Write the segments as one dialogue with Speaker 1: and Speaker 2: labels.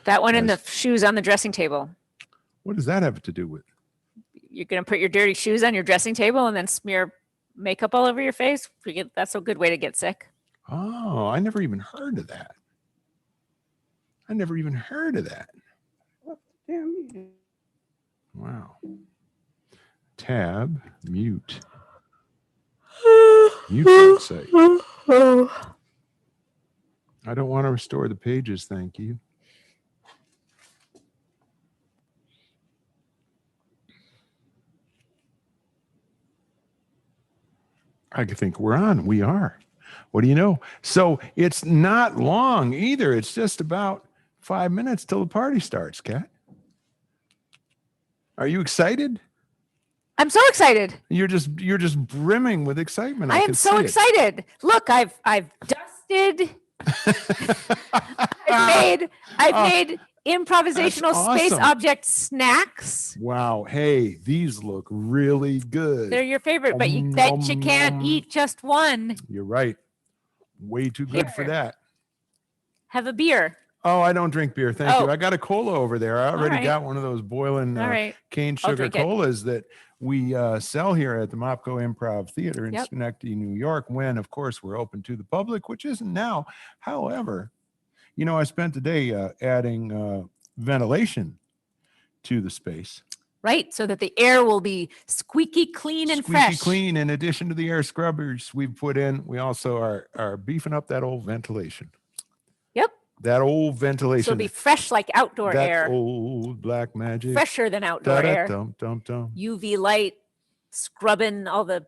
Speaker 1: That one and the shoes on the dressing table.
Speaker 2: What does that have to do with?
Speaker 1: You're going to put your dirty shoes on your dressing table and then smear makeup all over your face. That's a good way to get sick.
Speaker 2: Oh, I never even heard of that. Wow. Tab, mute. Mute website. I don't want to restore the pages, thank you. I think we're on. We are. What do you know? So it's not long either. It's just about 5 minutes till the party starts, Kat. Are you excited?
Speaker 1: I'm so excited.
Speaker 2: You're just brimming with excitement.
Speaker 1: I am so excited. Look, I've dusted. I've made improvisational space object snacks.
Speaker 2: Wow. Hey, these look really good.
Speaker 1: They're your favorite, but you can't eat just one.
Speaker 2: You're right. Way too good for that.
Speaker 1: Have a beer.
Speaker 2: Oh, I don't drink beer. Thank you. I got a cola over there. I already got one of those boiling cane sugar colas that we sell here at the Mopco Improv Theater in Schenectady, New York, when, of course, we're open to the public, which isn't now. However, I spent the day adding ventilation to the space.
Speaker 1: Right, so that the air will be squeaky clean and fresh.
Speaker 2: Squeaky clean. In addition to the air scrubbers we've put in, we also are beefing up that old ventilation.
Speaker 1: Yep.
Speaker 2: That old ventilation.
Speaker 1: So it'll be fresh like outdoor air.
Speaker 2: That old black magic.
Speaker 1: Fresher than outdoor air.
Speaker 2: Dum.
Speaker 1: UV light scrubbing all the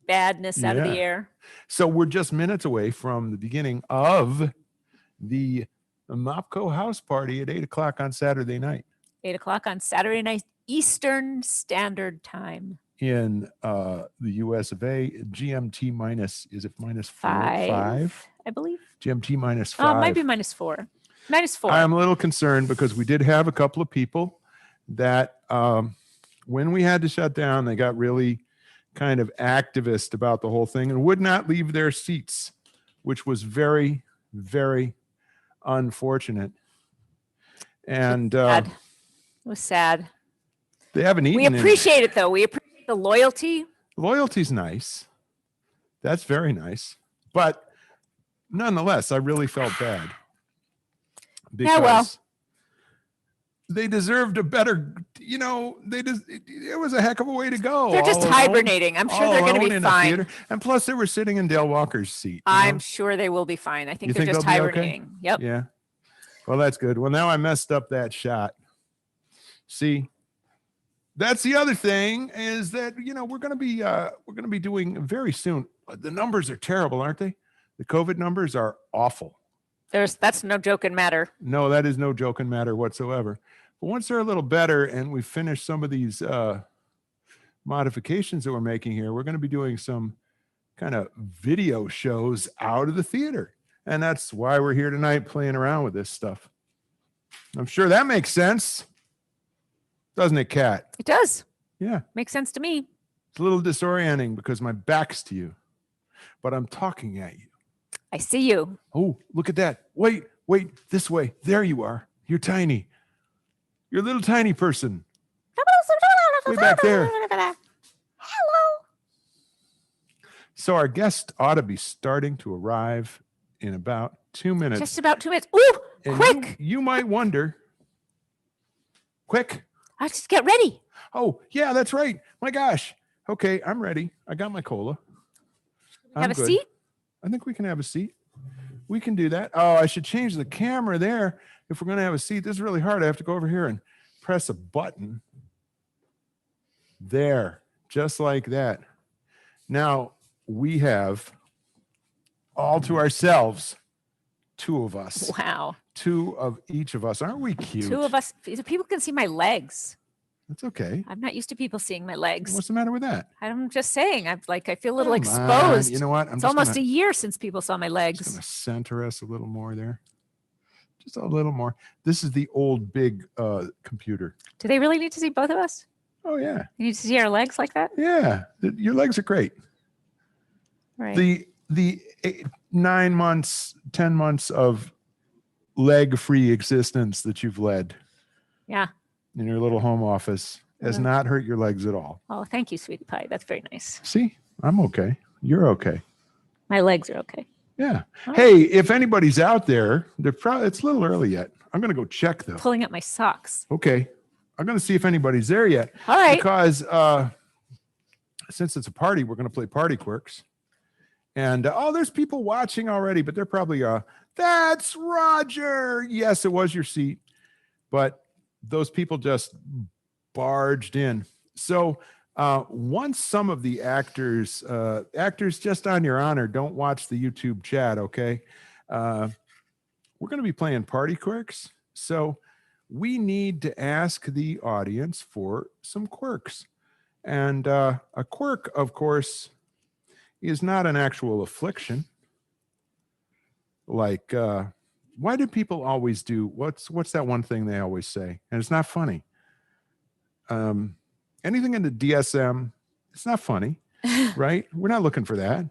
Speaker 1: badness out of the air.
Speaker 2: So we're just minutes away from the beginning of the Mopco house party at 8 o'clock on Saturday night.
Speaker 1: 8 o'clock on Saturday night, Eastern Standard Time.
Speaker 2: In the US of A, GMT minus, is it minus
Speaker 1: five? I believe.
Speaker 2: GMT minus 5.
Speaker 1: Oh, it might be minus 4. Minus 4.
Speaker 2: I'm a little concerned because we did have a couple of people that when we had to shut down, they got really kind of activist about the whole thing and would not leave their seats, which was very, very unfortunate. And
Speaker 1: it was sad.
Speaker 2: They haven't eaten.
Speaker 1: We appreciate it, though. We appreciate the loyalty.
Speaker 2: Loyalty's nice. That's very nice. But nonetheless, I really felt bad. Because they deserved a better, it was a heck of a way to go.
Speaker 1: They're just hibernating. I'm sure they're going to be fine.
Speaker 2: And plus, they were sitting in Dale Walker's seat.
Speaker 1: I'm sure they will be fine. I think they're just hibernating. Okay? Yep.
Speaker 2: Yeah. Well, that's good. Well, now I messed up that shot. See, that's the other thing is that, we're going to be doing very soon. The numbers are terrible, aren't they? The COVID numbers are awful.
Speaker 1: That's no joking matter.
Speaker 2: No, that is no joking matter whatsoever. But once they're a little better and we finish some of these modifications that we're making here, we're going to be doing some kind of video shows out of the theater. And that's why we're here tonight playing around with this stuff. I'm sure that makes sense. Doesn't it, Kat?
Speaker 1: It does.
Speaker 2: Yeah.
Speaker 1: Makes sense to me.
Speaker 2: It's a little disorienting because my back's to you, but I'm talking at you.
Speaker 1: I see you.
Speaker 2: Oh, look at that. Wait, this way. There you are. You're tiny. You're a little tiny person. Way back there.
Speaker 1: Hello.
Speaker 2: So our guest ought to be starting to arrive in about 2 minutes.
Speaker 1: Just about 2 minutes. Ooh,
Speaker 2: and
Speaker 1: quick.
Speaker 2: You might wonder. Quick.
Speaker 1: I just get ready.
Speaker 2: Oh, yeah, that's right. My gosh. Okay, I'm ready. I got my cola.
Speaker 1: Have a seat?
Speaker 2: I think we can have a seat. We can do that. Oh, I should change the camera there. If we're going to have a seat, this is really hard. I have to go over here and press a button. There, just like that. Now, we have all to ourselves, 2 of us.
Speaker 1: Wow.
Speaker 2: 2 of each of us. Aren't we cute?
Speaker 1: 2 of us. People can see my legs.
Speaker 2: That's okay.
Speaker 1: I'm not used to people seeing my legs.
Speaker 2: What's the matter with that?
Speaker 1: I'm just saying. I feel a little exposed.
Speaker 2: You know what?
Speaker 1: It's almost a year since people saw my legs.
Speaker 2: Just going to center us a little more there. Just a little more. This is the old big computer.
Speaker 1: Do they really need to see both of us?
Speaker 2: Oh, yeah.
Speaker 1: You need to see our legs like that?
Speaker 2: Yeah. Your legs are great.
Speaker 1: Right.
Speaker 2: The 9 months, 10 months of leg-free existence that you've led.
Speaker 1: Yeah.
Speaker 2: In your little home office has not hurt your legs at all.
Speaker 1: Oh, thank you, sweetie pie. That's very nice.
Speaker 2: See, I'm okay. You're okay.
Speaker 1: My legs are okay.
Speaker 2: Yeah. Oh. Hey, if anybody's out there, it's a little early yet. I'm going to go check though.
Speaker 1: Pulling up my socks.
Speaker 2: Okay. I'm going to see if anybody's there yet.
Speaker 1: All right.
Speaker 2: Because since it's a party, we're going to play Party Quirks. And there's people watching already, but they're probably that's Roger. Yes, it was your seat. But those people just barged in. So once some of the actors, just on your honor, don't watch the YouTube chat, okay? We're going to be playing Party Quirks. So we need to ask the audience for some quirks. And a quirk, of course, is not an actual affliction. Like, why do people always do, what's that one thing they always say? And it's not funny. Anything in the DSM, it's not funny, right? We're not looking for that.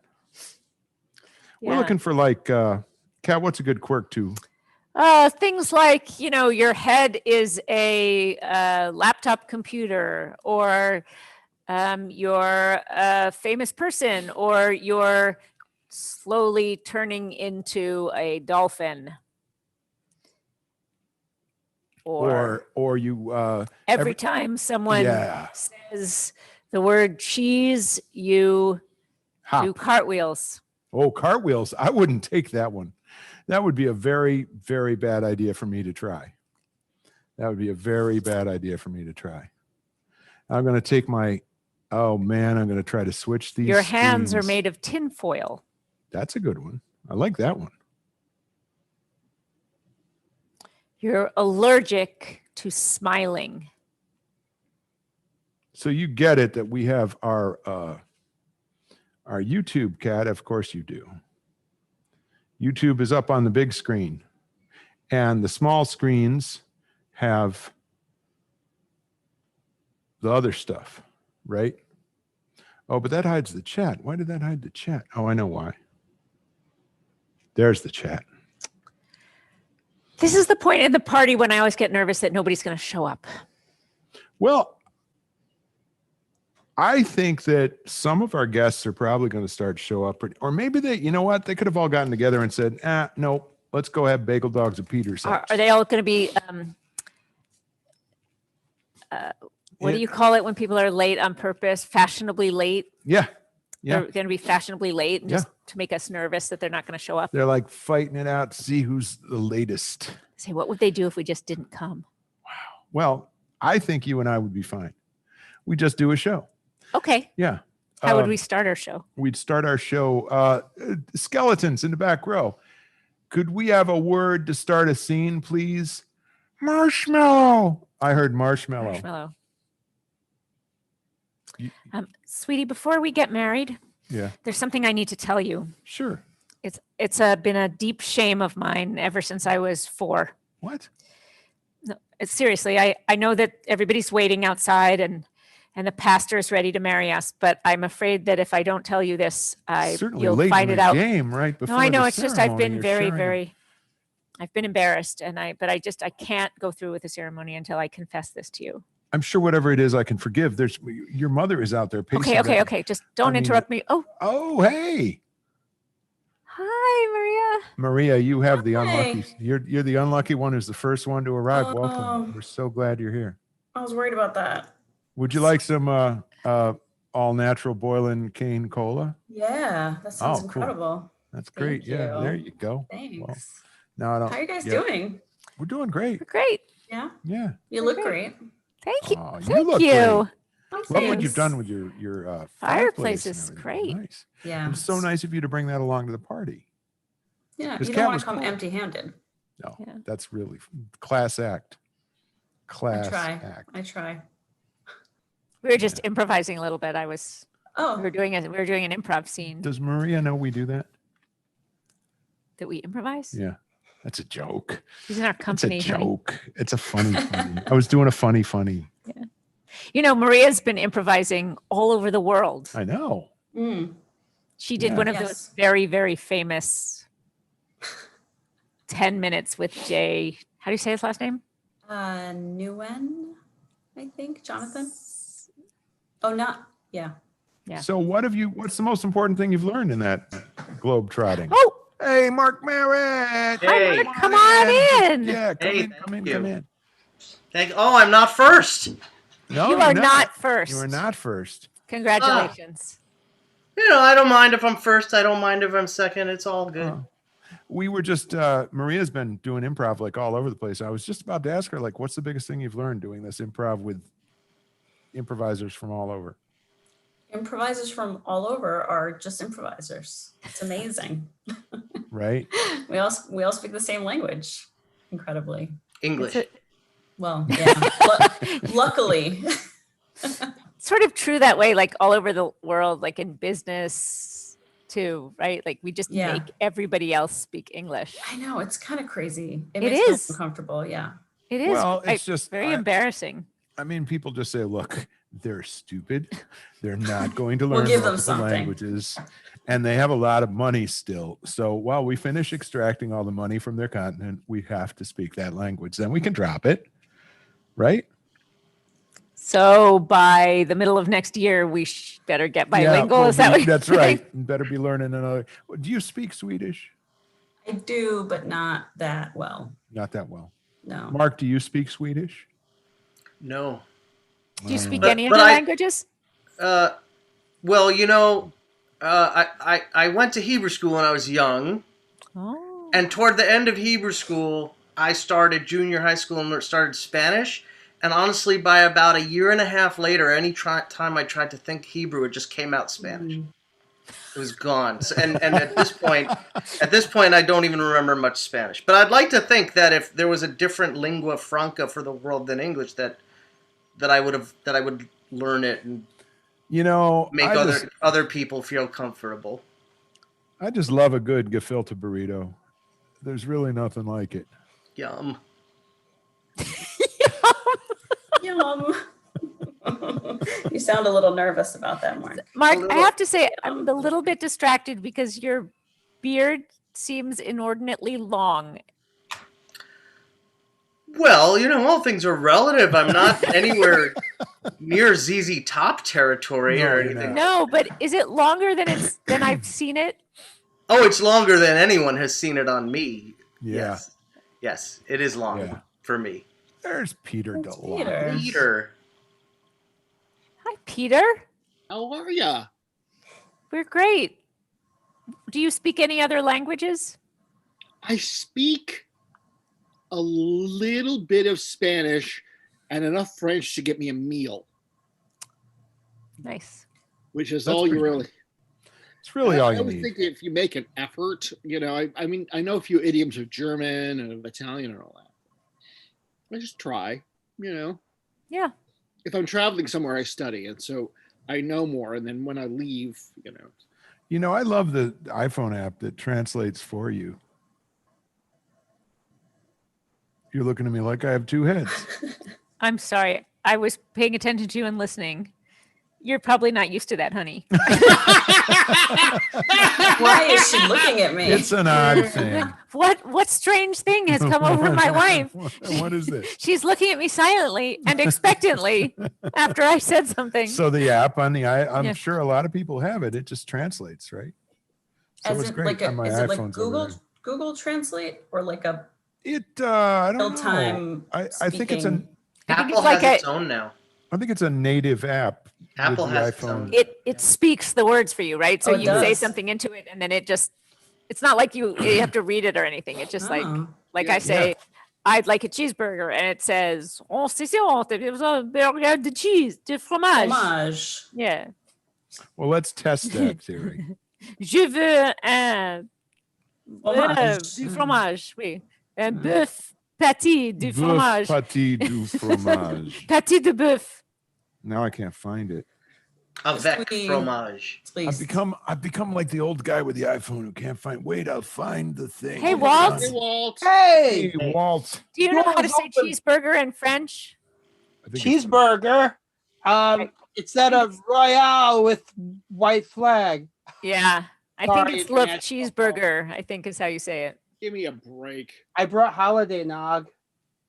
Speaker 2: Yeah. We're looking for like, Kat, what's a good quirk too?
Speaker 1: Things like, your head is a laptop computer, or you're a famous person, or you're slowly turning into a dolphin.
Speaker 2: Or you
Speaker 1: every time someone says the word cheese, you do cartwheels.
Speaker 2: Oh, cartwheels. I wouldn't take that one. That would be a very, very bad idea for me to try. That would be a very bad idea for me to try. I'm going to take my, I'm going to try to switch these.
Speaker 1: Your hands are made of tin foil.
Speaker 2: That's a good one. I like that one.
Speaker 1: You're allergic to smiling.
Speaker 2: So you get it that we have our YouTube, Cat. Of course you do. YouTube is up on the big screen, and the small screens have the other stuff, right? Oh, but that hides the chat. Why did that hide the chat? Oh, I know why. There's the chat.
Speaker 1: This is the point in the party when I always get nervous that nobody's going to show up.
Speaker 2: Well, I think that some of our guests are probably going to start to show up. Or maybe they, you know what? They could have all gotten together and said, no, let's go have bagel dogs at Peter's house.
Speaker 1: Are they all going to be, what do you call it when people are late on purpose? Fashionably late?
Speaker 2: Yeah.
Speaker 1: They're going to be fashionably late and just to make us nervous that they're not going to show up.
Speaker 2: They're like fighting it out to see who's the latest.
Speaker 1: Say, what would they do if we just didn't come?
Speaker 2: Wow. Well, I think you and I would be fine. We just do a show.
Speaker 1: Okay.
Speaker 2: Yeah.
Speaker 1: How would we start our show?
Speaker 2: We'd start our show. Skeletons in the back row. Could we have a word to start a scene, please? Marshmallow. I heard marshmallow.
Speaker 1: Marshmallow. Sweetie, before we get married, there's something I need to tell you.
Speaker 2: Sure.
Speaker 1: It's been a deep shame of mine ever since I was 4.
Speaker 2: What?
Speaker 1: No, seriously, I know that everybody's waiting outside and the pastor is ready to marry us, but I'm afraid that if I don't tell you this, you'll find it out.
Speaker 2: Game right before
Speaker 1: no, I know. It's just I've been I've been embarrassed, but I can't go through with the ceremony until I confess this to you.
Speaker 2: I'm sure whatever it is, I can forgive. Your mother is out there.
Speaker 1: Okay. Just don't interrupt me.
Speaker 2: Oh, hey.
Speaker 1: Hi, Maria.
Speaker 2: Maria, you have the unlucky. You're the unlucky one who's the first one to arrive. Welcome. We're so glad you're here.
Speaker 3: I was worried about that.
Speaker 2: Would you like some all natural boiling cane cola?
Speaker 3: Yeah, that sounds incredible.
Speaker 2: Cool. That's great.
Speaker 3: Thank you.
Speaker 2: There you go.
Speaker 3: Thanks.
Speaker 2: Well, now I don't.
Speaker 3: How are you guys doing?
Speaker 2: We're doing great.
Speaker 1: We're great.
Speaker 3: Yeah.
Speaker 2: Yeah.
Speaker 3: You look great.
Speaker 1: Thank you.
Speaker 2: Oh,
Speaker 1: Thank you.
Speaker 2: Love what you've done with your
Speaker 1: fireplace is great.
Speaker 2: Nice.
Speaker 3: Yeah.
Speaker 2: It's so nice of you to bring that along to the party.
Speaker 3: Yeah. You don't want to come empty-handed.
Speaker 2: No, that's really class act.
Speaker 3: I try.
Speaker 1: We were just improvising a little bit. We were doing an improv scene.
Speaker 2: Does Maria know we do that?
Speaker 1: That we improvise?
Speaker 2: Yeah. That's a joke.
Speaker 1: She's in our company.
Speaker 2: It's a joke. It's a funny. I was doing a funny.
Speaker 1: Yeah. Maria's been improvising all over the world.
Speaker 2: I know.
Speaker 1: She did one of those very, very famous 10 minutes with Jay. How do you say his last name?
Speaker 3: Nguyen, I think. Jonathan. Oh, not. Yeah.
Speaker 1: Yeah.
Speaker 2: So what's the most important thing you've learned in that globe trotting?
Speaker 1: Oh,
Speaker 2: hey, Mark Merritt.
Speaker 1: Hey, Mark, come on in.
Speaker 2: Yeah, come in.
Speaker 4: Oh, I'm not first.
Speaker 2: No,
Speaker 1: you are not first.
Speaker 2: You are not first.
Speaker 1: Congratulations.
Speaker 4: I don't mind if I'm first. I don't mind if I'm second. It's all good.
Speaker 2: We were just, Maria's been doing improv like all over the place. I was just about to ask her, like, what's the biggest thing you've learned doing this improv with improvisers from all over?
Speaker 3: Improvisers from all over are just improvisers. It's amazing.
Speaker 2: Right?
Speaker 3: We all speak the same language, incredibly.
Speaker 4: English.
Speaker 3: Well, yeah. Luckily.
Speaker 1: Sort of true that way, like all over the world, like in business too, right? Like we just make everybody else speak English.
Speaker 3: I know, it's kind of crazy. It
Speaker 1: is
Speaker 3: makes me uncomfortable. Yeah.
Speaker 1: It is.
Speaker 2: Well, it's just
Speaker 1: very embarrassing.
Speaker 2: I mean, people just say, look, they're stupid. They're not going to learn
Speaker 3: We'll give them
Speaker 2: multiple
Speaker 3: something.
Speaker 2: languages. And they have a lot of money still. So while we finish extracting all the money from their continent, we have to speak that language. Then we can drop it. Right?
Speaker 1: So by the middle of next year, we better get bilingual.
Speaker 2: Yeah,
Speaker 1: Is that what
Speaker 2: that's right. You better be learning another. Do you speak Swedish?
Speaker 3: I do, but not that well.
Speaker 2: Not that well.
Speaker 3: No.
Speaker 2: Mark, do you speak Swedish?
Speaker 4: No.
Speaker 1: Do you speak any other languages?
Speaker 4: Well, I went to Hebrew school when I was young.
Speaker 1: Oh.
Speaker 4: And toward the end of Hebrew school, I started junior high school and started Spanish. And honestly, by about a year and a half later, any time I tried to think Hebrew, it just came out Spanish. It was gone. So, and at this point, I don't even remember much Spanish. But I'd like to think that if there was a different lingua franca for the world than English, that I would learn it and make other people feel comfortable.
Speaker 2: I just love a good gefilte burrito. There's really nothing like it.
Speaker 4: Yum.
Speaker 3: Yum. You sound a little nervous about that, Mark.
Speaker 1: Mark, I have to say, I'm a little bit distracted because your beard seems inordinately long.
Speaker 4: Well, all things are relative. I'm not anywhere near ZZ Top territory or anything.
Speaker 1: No, but is it longer than I've seen it?
Speaker 4: Oh, it's longer than anyone has seen it on me.
Speaker 2: Yeah.
Speaker 4: Yes, it is long for me.
Speaker 2: There's Peter DeLong.
Speaker 4: Peter.
Speaker 1: Hi, Peter.
Speaker 5: How are ya?
Speaker 1: We're great. Do you speak any other languages?
Speaker 5: I speak a little bit of Spanish and enough French to get me a meal.
Speaker 1: Nice.
Speaker 5: Which is all you really...
Speaker 2: It's really all you need.
Speaker 5: I always think if you make an effort, I mean, I know a few idioms of German and of Italian and all that. I just try,
Speaker 1: Yeah.
Speaker 5: If I'm traveling somewhere, I study. And so I know more. And then when I leave,
Speaker 2: I love the iPhone app that translates for you. You're looking at me like I have two heads.
Speaker 1: I'm sorry. I was paying attention to you and listening. You're probably not used to that, honey.
Speaker 3: Why is she looking at me?
Speaker 2: It's an odd thing.
Speaker 1: What strange thing has come over my wife?
Speaker 2: What is this?
Speaker 1: She's looking at me silently and expectantly after I said something.
Speaker 2: So the app on I'm sure a lot of people have it. It just translates, right? So
Speaker 3: As
Speaker 2: it's great.
Speaker 3: like
Speaker 2: on my
Speaker 3: is it like
Speaker 2: iPhones
Speaker 3: Google Translate or like a
Speaker 2: I don't
Speaker 3: real-time
Speaker 2: know. I think it's
Speaker 4: Apple has its own now.
Speaker 2: I think it's a native app.
Speaker 4: Apple has
Speaker 2: iPhone.
Speaker 1: It speaks the words for you, right? So you say something into it and then it's not like you have to read it or anything. It's just I say, I'd like a cheeseburger and it says, oh, c'est un burger de cheese, de fromage. Yeah.
Speaker 2: Well, let's test that theory.
Speaker 1: Je veux un bœuf du fromage, oui. Un bœuf pâté du fromage.
Speaker 2: Pâté du fromage.
Speaker 1: Pâté de bœuf.
Speaker 2: Now I can't find it.
Speaker 4: Avec fromage.
Speaker 3: Please.
Speaker 2: I've become like the old guy with the iPhone who can't find. Wait, I'll find the thing.
Speaker 1: Hey, Walt.
Speaker 5: Hey, Walt.
Speaker 6: Hey,
Speaker 2: Walt.
Speaker 1: Do you know how to say cheeseburger in French?
Speaker 6: Cheeseburger. It's that of Royale with white flag.
Speaker 1: Yeah. I think it's Le Cheeseburger, I think is how you say it.
Speaker 5: Give me a break.
Speaker 6: I brought holiday nog.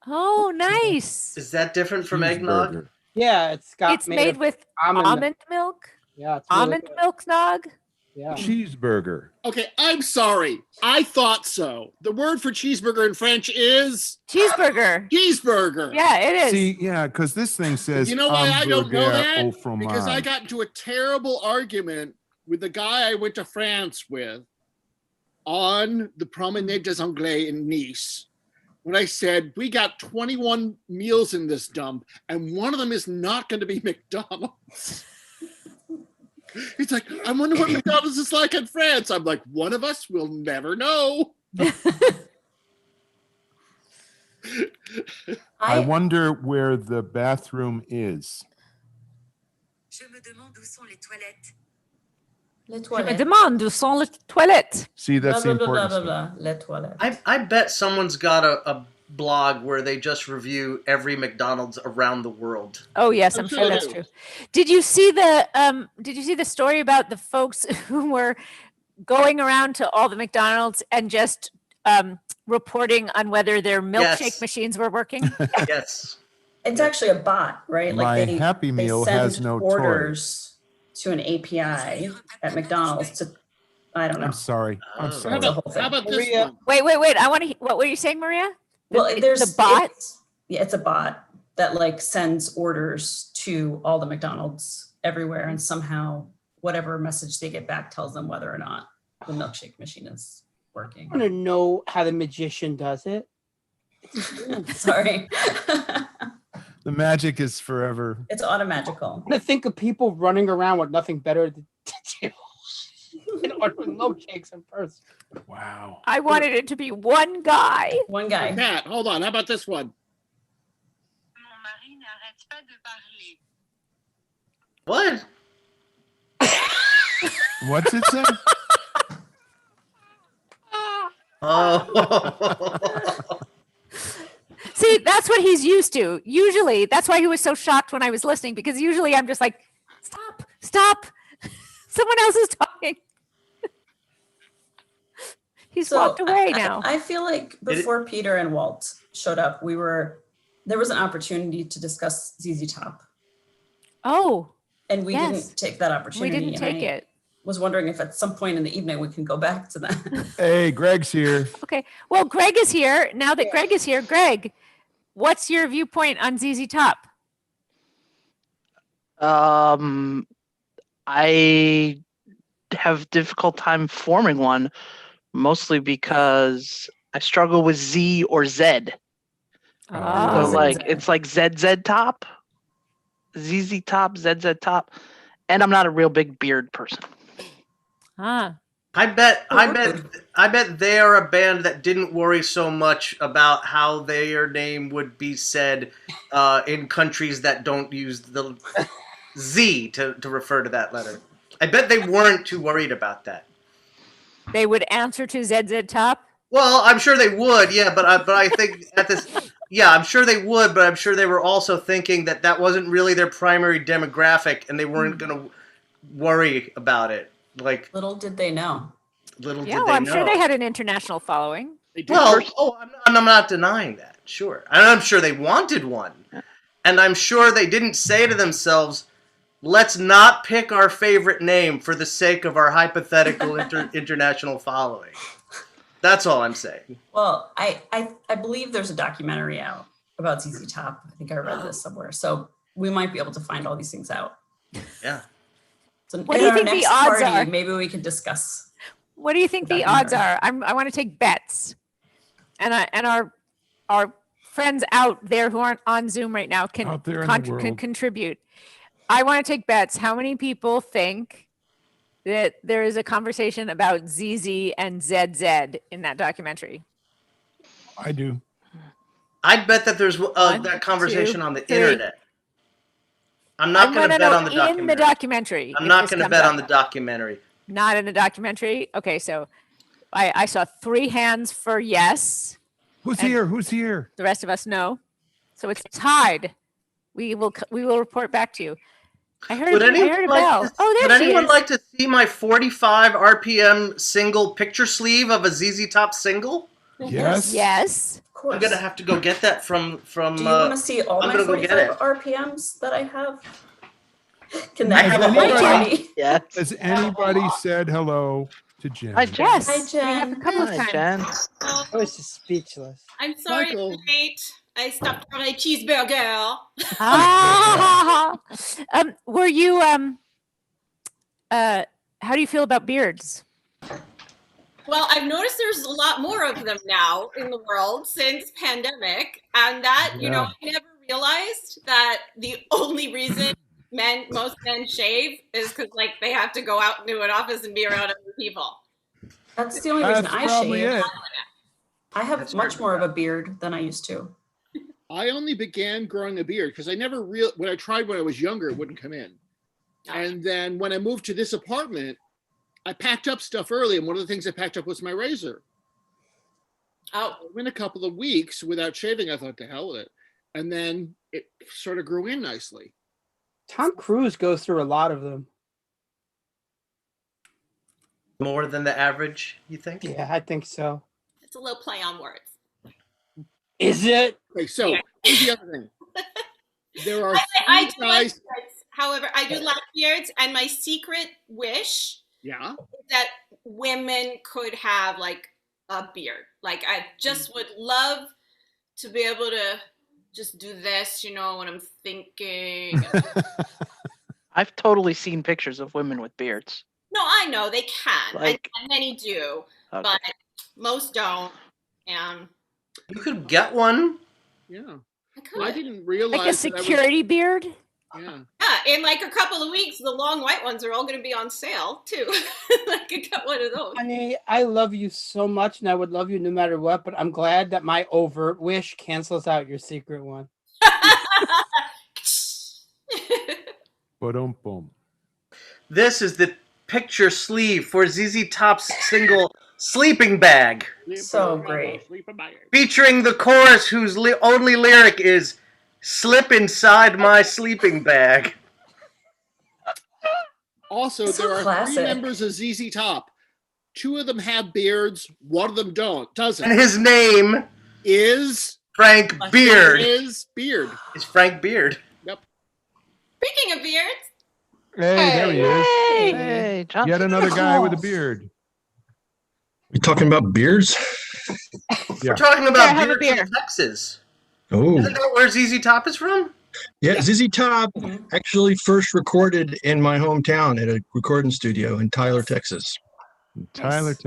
Speaker 1: Oh, nice.
Speaker 4: Is that different from eggnog?
Speaker 2: Cheeseburger.
Speaker 6: Yeah,
Speaker 1: It's made with almond milk.
Speaker 6: Yeah, it's really
Speaker 1: almond
Speaker 6: good.
Speaker 1: milk nog.
Speaker 6: Yeah.
Speaker 2: Cheeseburger.
Speaker 5: Okay, I'm sorry. I thought so. The word for cheeseburger in French is
Speaker 1: cheeseburger.
Speaker 5: Cheeseburger.
Speaker 1: Yeah, it is.
Speaker 2: See, yeah, because this thing says.
Speaker 5: You know why I don't know that?
Speaker 2: Au fromage.
Speaker 5: Because I got into a terrible argument with the guy I went to France with on the Promenade des Anglais in Nice. When I said, we got 21 meals in this dump, and one of them is not going to be McDonald's. He's like, I wonder what McDonald's is like in France. I'm like, one of us will never know.
Speaker 2: I wonder where the bathroom is.
Speaker 7: Je me demande où sont les toilettes.
Speaker 3: Les
Speaker 1: Je me
Speaker 3: toilettes.
Speaker 1: demande où sont les toilettes.
Speaker 2: See, that's the
Speaker 3: Blah, blah, blah,
Speaker 2: important
Speaker 3: blah,
Speaker 2: stuff.
Speaker 3: blah. Les toilettes.
Speaker 4: I bet someone's got a blog where they just review every McDonald's around the world.
Speaker 1: Oh yes, I'm sure that's true. Did you see the story about the folks who were going around to all the McDonald's and just reporting on whether their milkshake machines were working?
Speaker 4: Yes.
Speaker 3: It's actually a bot, right?
Speaker 2: My Happy Meal has no
Speaker 3: orders to an API at McDonald's to, I don't know.
Speaker 2: I'm sorry. I'm sorry.
Speaker 3: How about this one?
Speaker 1: Wait. I want to. What were you saying, Maria?
Speaker 3: Well, there's
Speaker 1: the bot.
Speaker 3: It's a bot that like sends orders to all the McDonald's everywhere, and somehow whatever message they get back tells them whether or not the milkshake machine is working.
Speaker 6: I want to know how the magician does it.
Speaker 3: Sorry.
Speaker 2: The magic is forever.
Speaker 3: It's automagical.
Speaker 6: I think of people running around with nothing better to do than ordering milkshakes in person.
Speaker 2: Wow.
Speaker 1: I wanted it to be one guy.
Speaker 3: One guy.
Speaker 5: Pat, hold on. How about this one?
Speaker 7: Mon mari n'arrête pas de parler.
Speaker 4: What?
Speaker 2: What's it say?
Speaker 4: Oh.
Speaker 1: See, that's what he's used to. Usually, that's why he was so shocked when I was listening, because usually I'm just like, stop. Someone else is talking. He's walked away now.
Speaker 3: I feel like before Peter and Walt showed up, there was an opportunity to discuss ZZ Top.
Speaker 1: Oh.
Speaker 3: And we didn't take that opportunity.
Speaker 1: We didn't take it.
Speaker 3: Was wondering if at some point in the evening we can go back to that.
Speaker 2: Hey, Greg's here.
Speaker 1: Okay. Well, Greg is here. Now that Greg is here, Greg, what's your viewpoint on ZZ Top?
Speaker 8: I have difficult time forming one, mostly because I struggle with Z or Z.
Speaker 1: Oh.
Speaker 8: So it's like ZZ Top, ZZ Top, ZZ Top, and I'm not a real big beard person.
Speaker 1: Huh.
Speaker 4: I bet they are a band that didn't worry so much about how their name would be said in countries that don't use the Z to refer to that letter. I bet they weren't too worried about that.
Speaker 1: They would answer to ZZ Top?
Speaker 4: Well, I'm sure they would, yeah, but I think at this, yeah, I'm sure they would, but I'm sure they were also thinking that wasn't really their primary demographic, and they weren't going to worry about it. Like,
Speaker 3: little did they know.
Speaker 1: I'm sure they had an international following.
Speaker 4: Well, I'm not denying that. Sure, and I'm sure they wanted one, and I'm sure they didn't say to themselves, "Let's not pick our favorite name for the sake of our hypothetical international following." That's all I'm saying.
Speaker 3: Well, I believe there's a documentary out about ZZ Top. I think I read this somewhere, so we might be able to find all these things out.
Speaker 4: Yeah.
Speaker 3: So
Speaker 1: what do you think the odds are?
Speaker 3: Maybe we can discuss.
Speaker 1: What do you think the odds are? I want to take bets, and our friends out there who aren't on Zoom right now can contribute. I want to take bets. How many people think that there is a conversation about ZZ and ZZ in that documentary?
Speaker 2: I do.
Speaker 4: I'd bet that there's that conversation on the internet. I'm not going to bet on the documentary.
Speaker 1: In the documentary.
Speaker 4: I'm not going to bet on the documentary.
Speaker 1: Not in the documentary? Okay, so I saw 3 hands for yes.
Speaker 2: Who's here? Who's here?
Speaker 1: The rest of us no. So it's tied. We will report back to you. I heard a bell.
Speaker 4: Would anyone like to see my 45 RPM single picture sleeve of a ZZ Top single?
Speaker 2: Yes.
Speaker 1: Yes.
Speaker 3: Of course.
Speaker 4: I'm gonna have to go get that from.
Speaker 3: Do you want to see all
Speaker 4: I'm
Speaker 3: my
Speaker 4: gonna go get
Speaker 3: 45
Speaker 4: it.
Speaker 3: RPMs that I have? Can that
Speaker 4: have
Speaker 3: be
Speaker 4: a whole
Speaker 3: party?
Speaker 8: Yes.
Speaker 2: Has anybody said hello to Jen?
Speaker 8: Hi, Jen.
Speaker 1: Yes.
Speaker 3: Hi, Jen.
Speaker 1: We have a couple of
Speaker 8: Hi,
Speaker 1: times.
Speaker 8: Jen.
Speaker 9: Oh,
Speaker 6: I was just speechless.
Speaker 9: I'm sorry
Speaker 5: Michael.
Speaker 9: I'm late. I stopped for my cheeseburger.
Speaker 1: Were you how do you feel about beards?
Speaker 9: Well, I've noticed there's a lot more of them now in the world since pandemic, and that I never realized that the only reason most men shave is because like they have to go out into an office and be around other people.
Speaker 3: That's the only reason
Speaker 2: That's
Speaker 3: I
Speaker 2: probably
Speaker 3: shave.
Speaker 2: it.
Speaker 3: I have much more of a beard than I used to.
Speaker 5: I only began growing a beard because I never when I tried when I was younger, it wouldn't come in. And then when I moved to this apartment, I packed up stuff early, and one of the things I packed up was my razor.
Speaker 9: Oh.
Speaker 5: In a couple of weeks without shaving, I thought, to hell with it. And then it sort of grew in nicely.
Speaker 6: Tom Cruise goes through a lot of them.
Speaker 4: More than the average, you think?
Speaker 6: Yeah, I think so.
Speaker 9: It's a little play on words.
Speaker 6: Is it?
Speaker 5: Okay, so here's the other thing. There are
Speaker 9: I do like
Speaker 5: guys.
Speaker 9: beards. However, I do like beards, and my secret wish is that women could have like a beard. Like I just would love to be able to just do this, when I'm thinking.
Speaker 8: I've totally seen pictures of women with beards.
Speaker 9: No, I know they can, and many do, but most don't. And
Speaker 4: you could get one.
Speaker 5: Yeah,
Speaker 9: I
Speaker 5: didn't realize
Speaker 1: like a security beard.
Speaker 5: Yeah.
Speaker 9: Yeah, in like a couple of weeks, the long white ones are all going to be on sale too. I could get one of those.
Speaker 6: Honey, I love you so much, and I would love you no matter what. But I'm glad that my overt wish cancels out your secret one.
Speaker 2: Boom.
Speaker 4: This is the picture sleeve for ZZ Top's single "Sleeping Bag."
Speaker 3: So great.
Speaker 4: Featuring the chorus whose only lyric is "Slip inside my sleeping bag."
Speaker 5: Also, there are 3 members of ZZ Top. 2 of them have beards. 1 of them doesn't.
Speaker 4: And his name
Speaker 5: is
Speaker 4: Frank Beard.
Speaker 5: Is
Speaker 4: Frank Beard.
Speaker 5: Yep.
Speaker 9: Speaking of beards.
Speaker 2: Hey, there he is.
Speaker 8: Hey, John.
Speaker 2: Yet another guy with a beard.
Speaker 10: You talking about beards?
Speaker 4: We're talking about beards from Texas.
Speaker 10: Oh.
Speaker 4: Isn't that where ZZ Top is from?
Speaker 10: Yeah, ZZ Top actually first recorded in my hometown at a recording studio in Tyler, Texas.
Speaker 2: Texas.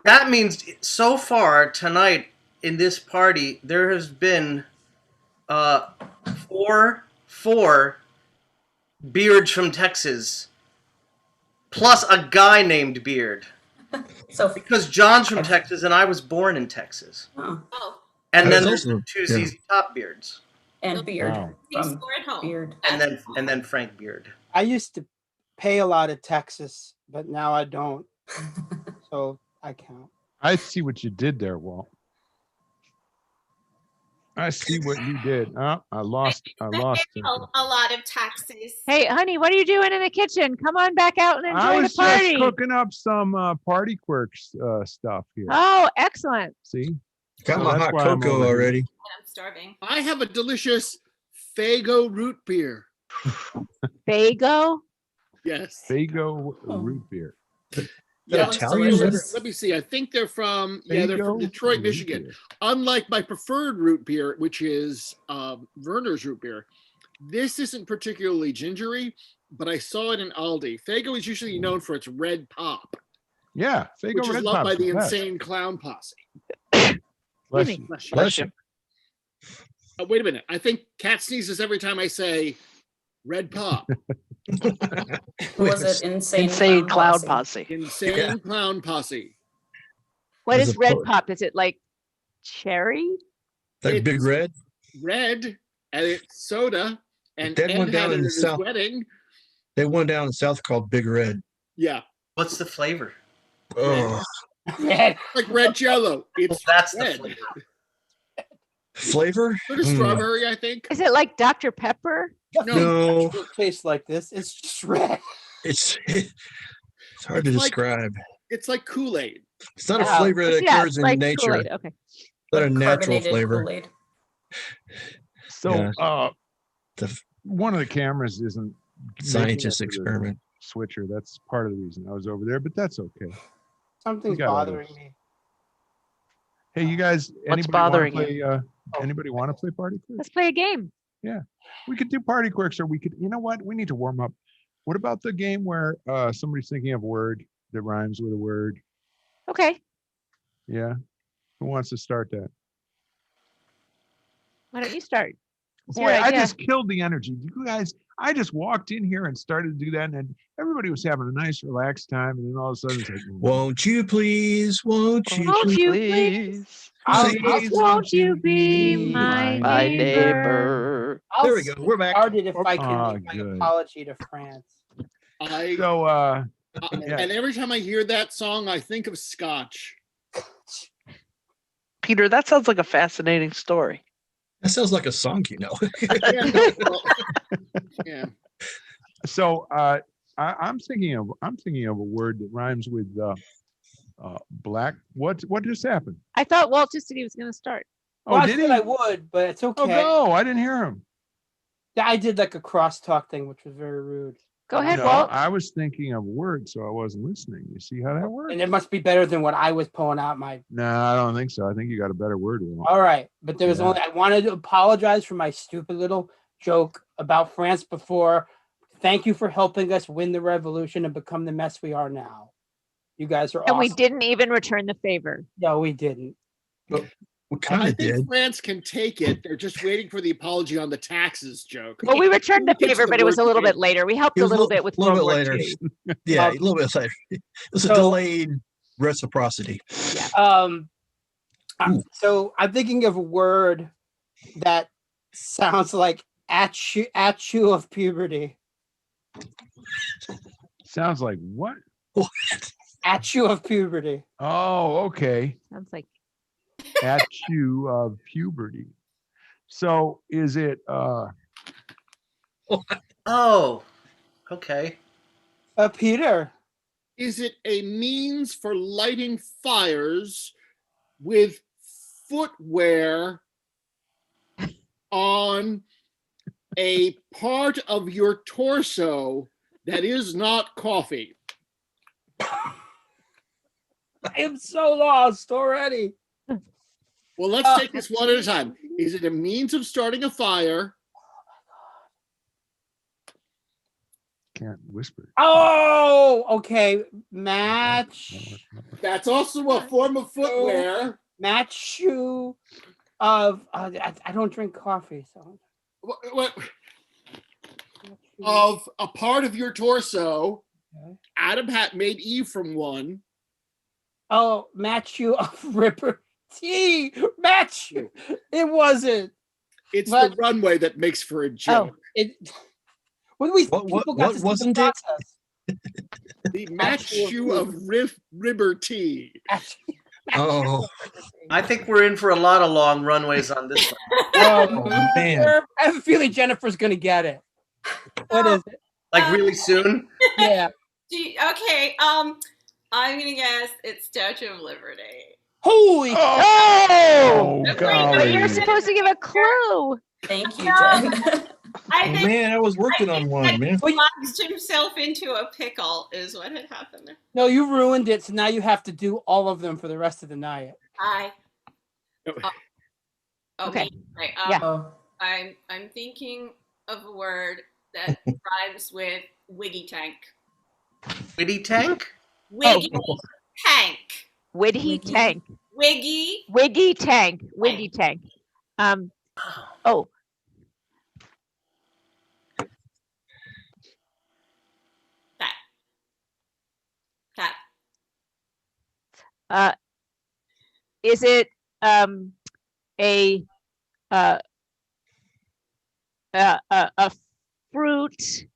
Speaker 4: That means so far tonight in this party, there has been four beards from Texas, plus a guy named Beard.
Speaker 3: So
Speaker 4: because John's from Texas and I was born in Texas.
Speaker 3: Oh.
Speaker 4: And then there's 2 ZZ Top beards.
Speaker 3: And Beard.
Speaker 9: From
Speaker 3: Beard.
Speaker 4: And then Frank Beard.
Speaker 6: I used to pay a lot of taxes, but now I don't. So I count.
Speaker 2: I see what you did there, Walt. I see what you did. Oh, I lost
Speaker 9: a lot of taxes.
Speaker 1: Hey, honey, what are you doing in the kitchen? Come on back out and enjoy
Speaker 2: I
Speaker 1: the
Speaker 2: was
Speaker 1: party.
Speaker 2: just cooking up some party quirks stuff here.
Speaker 1: Oh, excellent.
Speaker 2: See?
Speaker 10: Got my hot cocoa already.
Speaker 9: I'm starving.
Speaker 5: I have a delicious Fago root beer.
Speaker 1: Fago?
Speaker 5: Yes.
Speaker 2: Fago root beer.
Speaker 10: Italian?
Speaker 5: Let me see. I think they're from Detroit, Michigan. Unlike my preferred root beer, which is Werner's root beer, this isn't particularly gingery, but I saw it in Aldi. Fago is usually known for its red pop.
Speaker 2: Yeah, Fago
Speaker 5: which is
Speaker 2: red
Speaker 5: loved by
Speaker 2: pop's
Speaker 5: the
Speaker 2: best.
Speaker 5: Insane Clown Posse.
Speaker 2: Bless you.
Speaker 10: Bless you.
Speaker 5: Wait a minute. I think Cat sneezes every time I say red pop.
Speaker 3: Was it
Speaker 8: Insane Clown Posse?
Speaker 5: Insane Clown Posse.
Speaker 1: What is red pop? Is it like cherry?
Speaker 10: Like Big Red?
Speaker 5: Red, and it's soda. And
Speaker 10: They had one down in the South.
Speaker 5: Wedding.
Speaker 10: They had one down in the South called Big Red.
Speaker 5: Yeah.
Speaker 4: What's the flavor?
Speaker 10: Oh.
Speaker 5: Like red Jello. It's
Speaker 4: That's
Speaker 5: red.
Speaker 4: the flavor.
Speaker 10: Flavor?
Speaker 5: Sort of strawberry, I think.
Speaker 1: Is it like Dr. Pepper?
Speaker 10: No.
Speaker 6: It tastes like this. It's just red.
Speaker 10: It's hard to describe.
Speaker 5: It's like Kool-Aid.
Speaker 10: It's not a flavor that occurs in nature.
Speaker 1: Kool-Aid. Okay.
Speaker 10: It's not a natural
Speaker 3: Carbonated
Speaker 10: flavor.
Speaker 3: Kool-Aid.
Speaker 2: So one of the cameras isn't
Speaker 10: scientist experiment
Speaker 2: switcher. That's part of the reason I was over there, but that's okay.
Speaker 6: Something's bothering me.
Speaker 2: Hey, you guys,
Speaker 8: What's bothering
Speaker 2: you? Anybody want to play Party Quicks?
Speaker 1: Let's play a game.
Speaker 2: Yeah, we could do Party Quicks, or we could, you know what? We need to warm up. What about the game where somebody's thinking of a word that rhymes with a word?
Speaker 1: Okay.
Speaker 2: Yeah. Who wants to start that?
Speaker 1: Why don't you start?
Speaker 2: Boy, I just killed the energy. You guys, I just walked in here and started to do that, and then everybody was having a nice, relaxed time, and then all of a sudden it's like,
Speaker 10: won't you please, won't you please,
Speaker 1: won't you be my neighbor?
Speaker 10: There we go. We're back.
Speaker 6: Started if I can make my apology to France.
Speaker 5: And every time I hear that song, I think of Scotch.
Speaker 8: Peter, that sounds like a fascinating story.
Speaker 10: That sounds like a song, you know.
Speaker 5: Yeah.
Speaker 2: So I'm thinking of a word that rhymes with black. What just happened?
Speaker 1: I thought Walt just said he was going to start.
Speaker 2: Oh,
Speaker 6: Well,
Speaker 2: did
Speaker 6: I
Speaker 2: he?
Speaker 6: said I would, but it's okay.
Speaker 2: Oh, go! I didn't hear him.
Speaker 6: Yeah, I did like a crosstalk thing, which was very rude.
Speaker 1: Go ahead,
Speaker 2: No,
Speaker 1: Walt.
Speaker 2: I was thinking of words, so I wasn't listening. You see how that works?
Speaker 6: And it must be better than what I was pulling out my.
Speaker 2: No, I don't think so. I think you got a better word.
Speaker 6: All right, but there was I wanted to apologize for my stupid little joke about France before. Thank you for helping us win the revolution and become the mess we are now. You guys are awesome.
Speaker 1: And we didn't even return the favor.
Speaker 6: No, we didn't.
Speaker 10: But we kind
Speaker 5: I
Speaker 10: of
Speaker 5: think
Speaker 10: did.
Speaker 5: France can take it. They're just waiting for the apology on the taxes joke.
Speaker 1: Well, we returned the favor, but it was a little bit later. We helped a little bit with World War
Speaker 10: later.
Speaker 1: II.
Speaker 10: Yeah, a little bit later. It was a delayed reciprocity.
Speaker 1: Yeah.
Speaker 6: So I'm thinking of a word that sounds like at you of puberty.
Speaker 2: Sounds like what?
Speaker 6: At you of puberty.
Speaker 2: Oh, okay.
Speaker 1: Sounds like
Speaker 2: at you of puberty. So is it
Speaker 4: Oh, okay.
Speaker 6: Peter.
Speaker 5: Is it a means for lighting fires with footwear on a part of your torso that is not coffee?
Speaker 6: I am so lost already.
Speaker 5: Well, let's take this one at a time. Is it a means of starting a fire?
Speaker 2: Can't whisper.
Speaker 6: Oh, okay. Match.
Speaker 5: That's also a form of footwear.
Speaker 6: Match shoe of. I don't drink coffee, so.
Speaker 5: What? Of a part of your torso. Okay. Adam had made Eve from one.
Speaker 6: Oh, match you of Ripper T. Match you. It wasn't.
Speaker 5: It's the runway that makes for a joke.
Speaker 6: What
Speaker 10: wasn't it?
Speaker 5: The match shoe of Ripper T.
Speaker 10: Oh,
Speaker 4: I think we're in for a lot of long runways on this one.
Speaker 10: Oh, man.
Speaker 6: I have a feeling Jennifer's going to get it. What is it?
Speaker 4: Like really soon?
Speaker 6: Yeah.
Speaker 9: Okay. I'm gonna guess it's Statue of Liberty.
Speaker 6: Holy!
Speaker 2: Oh,
Speaker 1: but you're supposed to give a clue.
Speaker 3: Thank you, Jen.
Speaker 9: I think
Speaker 10: man, I was working on one, man.
Speaker 9: Plunged himself into a pickle is what had happened there.
Speaker 6: No, you ruined it, so now you have to do all of them for the rest of the night.
Speaker 1: Okay.
Speaker 9: Right.
Speaker 1: Yeah.
Speaker 9: I'm thinking of a word that rhymes with wiggy tank.
Speaker 4: Witty tank?
Speaker 9: Wiggy tank.
Speaker 1: Wiggy tank.
Speaker 9: Wiggy
Speaker 1: tank. Wiggy tank. Oh.
Speaker 9: That.
Speaker 1: Is it a fruit?